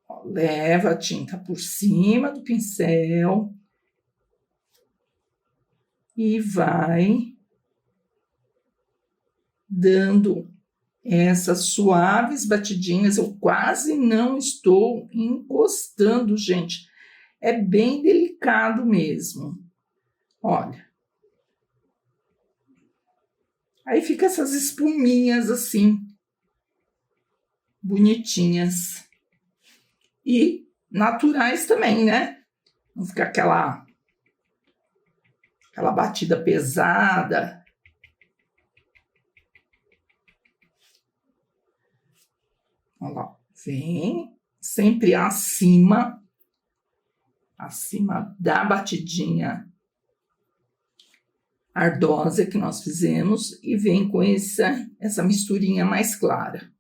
Ó, leva a tinta por cima do pincel e vai dando essas suaves batidinhas. Eu quase não estou encostando, gente. É bem delicado mesmo. Olha. Aí fica essas espuminhas assim, bonitinhas. E naturais também, né? Não fica aquela batida pesada. Olha lá, vem sempre acima da batidinha ardósia que nós fizemos e vem com essa misturinha mais clara.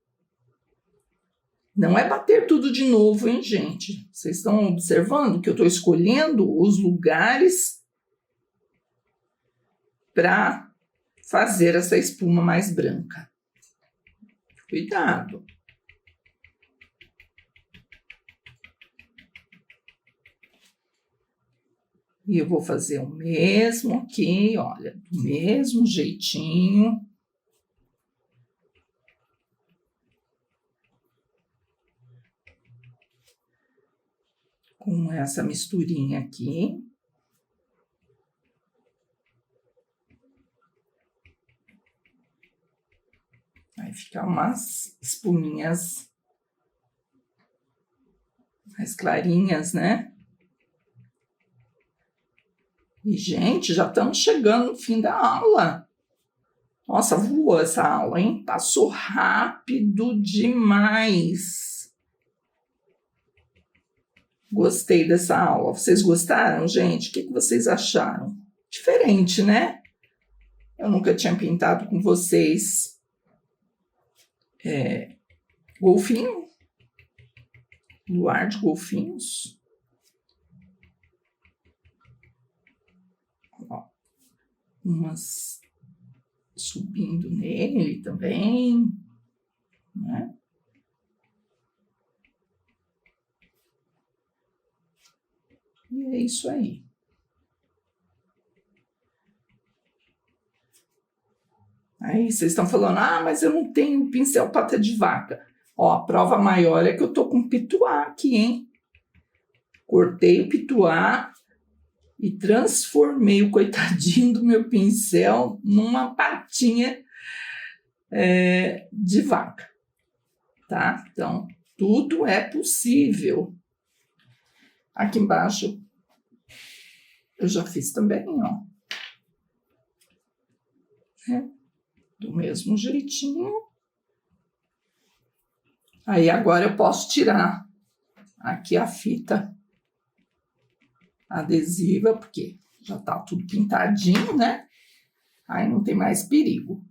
Não é bater tudo de novo, hein, gente? Vocês estão observando que eu estou escolhendo os lugares para fazer essa espuma mais branca. Cuidado. E eu vou fazer o mesmo aqui, olha, do mesmo jeitinho. Com essa misturinha aqui. Vai ficar umas espuminhas mais clarinhas, né? E, gente, já estamos chegando no fim da aula. Nossa, voou essa aula, hein? Passou rápido demais. Gostei dessa aula. Vocês gostaram, gente? O que vocês acharam? Diferente, né? Eu nunca tinha pintado com vocês golfinho. Luar de golfinhos. Ó, umas subindo nele também, né? E é isso aí. Aí vocês estão falando, mas eu não tenho pincel pata de vaca. Ó, a prova maior é que eu tô com pituá aqui, hein? Cortei o pituá e transformei o coitadinho do meu pincel numa patinha de vaca, tá? Então, tudo é possível. Aqui embaixo, eu já fiz também, ó. Do mesmo jeitinho. Aí, agora eu posso tirar aqui a fita adesiva, porque já tá tudo pintadinho, né? Aí não tem mais perigo.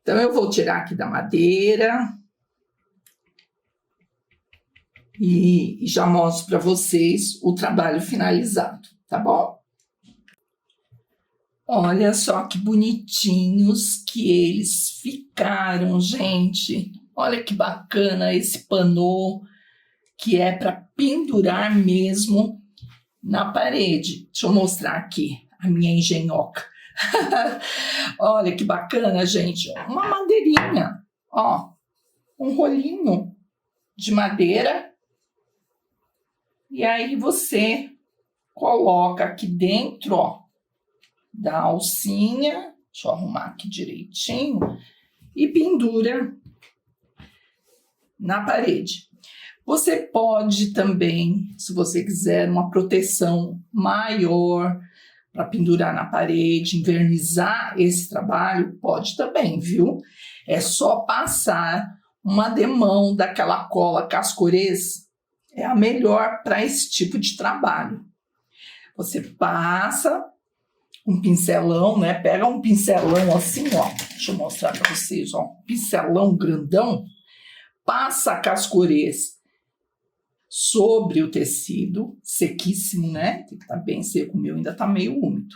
Então, eu vou tirar aqui da madeira e já mostro para vocês o trabalho finalizado, tá bom? Olha só que bonitinhos que eles ficaram, gente. Olha que bacana esse panô, que é para pendurar mesmo na parede. Deixa eu mostrar aqui a minha engenhoca. Olha que bacana, gente. Uma madeirinha, ó. Um rolinho de madeira. E aí você coloca aqui dentro, ó, da alcinha Deixa eu arrumar aqui direitinho. E pendura na parede. Você pode também, se você quiser uma proteção maior para pendurar na parede, invernizar esse trabalho, pode também, viu? É só passar uma demão daquela cola cascorês, é a melhor para esse tipo de trabalho. Você passa um pincelão, né? Pega um pincelão assim, ó. Deixa eu mostrar para vocês, ó. Um pincelão grandão. Passa a cascorês sobre o tecido, sequíssimo, né? Tem que estar bem seco, o meu ainda está meio úmido.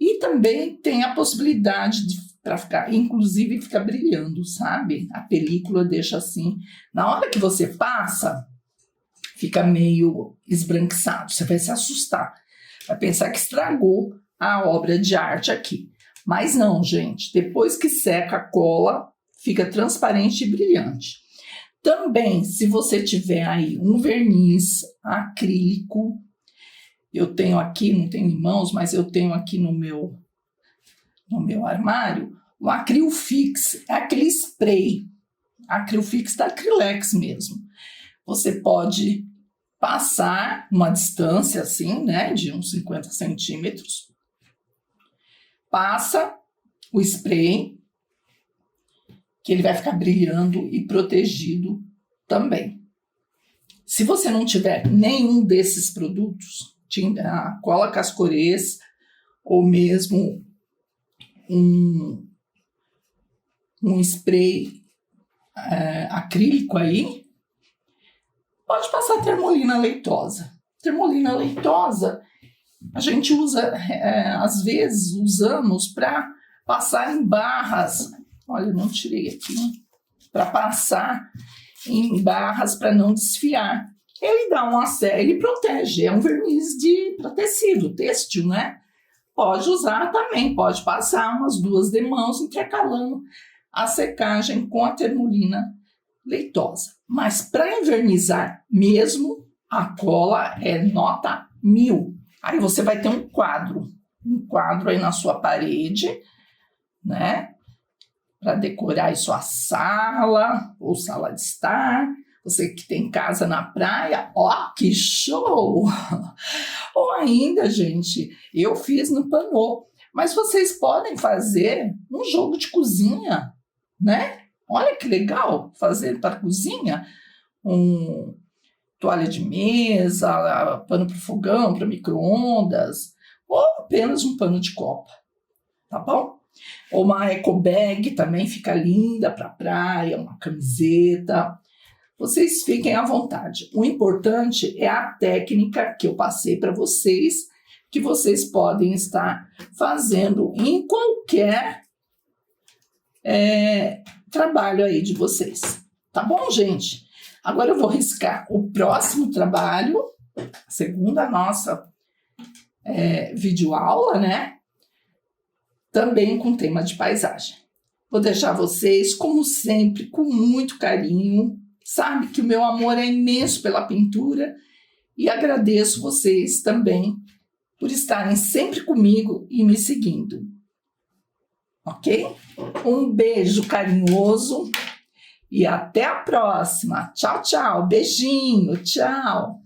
E também tem a possibilidade de para ficar, inclusive fica brilhando, sabe? A película deixa assim. Na hora que você passa, fica meio esbranquiçado. Você vai se assustar. Vai pensar que estragou a obra de arte aqui. Mas não, gente. Depois que seca a cola, fica transparente e brilhante. Também, se você tiver aí um verniz acrílico, eu tenho aqui, não tenho em mãos, mas eu tenho aqui no meu armário, o Acrylfix, é aquele spray, Acrylfix da Acrylex mesmo. Você pode passar uma distância assim, né, de uns 50 centímetros, passa o spray, que ele vai ficar brilhando e protegido também. Se você não tiver nenhum desses produtos, a cola cascorês ou mesmo um spray acrílico aí, pode passar termolina leitosa. Termolina leitosa a gente usa, às vezes usamos para passar em barras. Olha, eu não tirei aqui, para passar em barras para não desfiar. Ele dá ele protege, é um verniz para tecido, têxtil, né? Pode usar também, pode passar umas 2 demãos intercalando a secagem com a termolina leitosa. Mas para invernizar mesmo, a cola é nota 1000. Aí você vai ter um quadro aí na sua parede, né? Para decorar aí sua sala ou sala de estar. Você que tem casa na praia, ó, que show! Ou ainda, gente, eu fiz no panô, mas vocês podem fazer um jogo de cozinha, né? Olha que legal fazer para cozinha, toalha de mesa, pano para o fogão, para micro-ondas, ou apenas um pano de copa, tá bom? Ou uma eco bag também fica linda para praia, uma camiseta. Vocês fiquem à vontade. O importante é a técnica que eu passei para vocês, que vocês podem estar fazendo em qualquer trabalho aí de vocês. Tá bom, gente? Agora eu vou riscar o próximo trabalho, segundo a nossa videoaula, né? Também com tema de paisagem. Vou deixar vocês, como sempre, com muito carinho. Sabe que o meu amor é imenso pela pintura e agradeço vocês também por estarem sempre comigo e me seguindo. Ok? Um beijo carinhoso e até a próxima. Tchau, tchau. Beijinho. Tchau.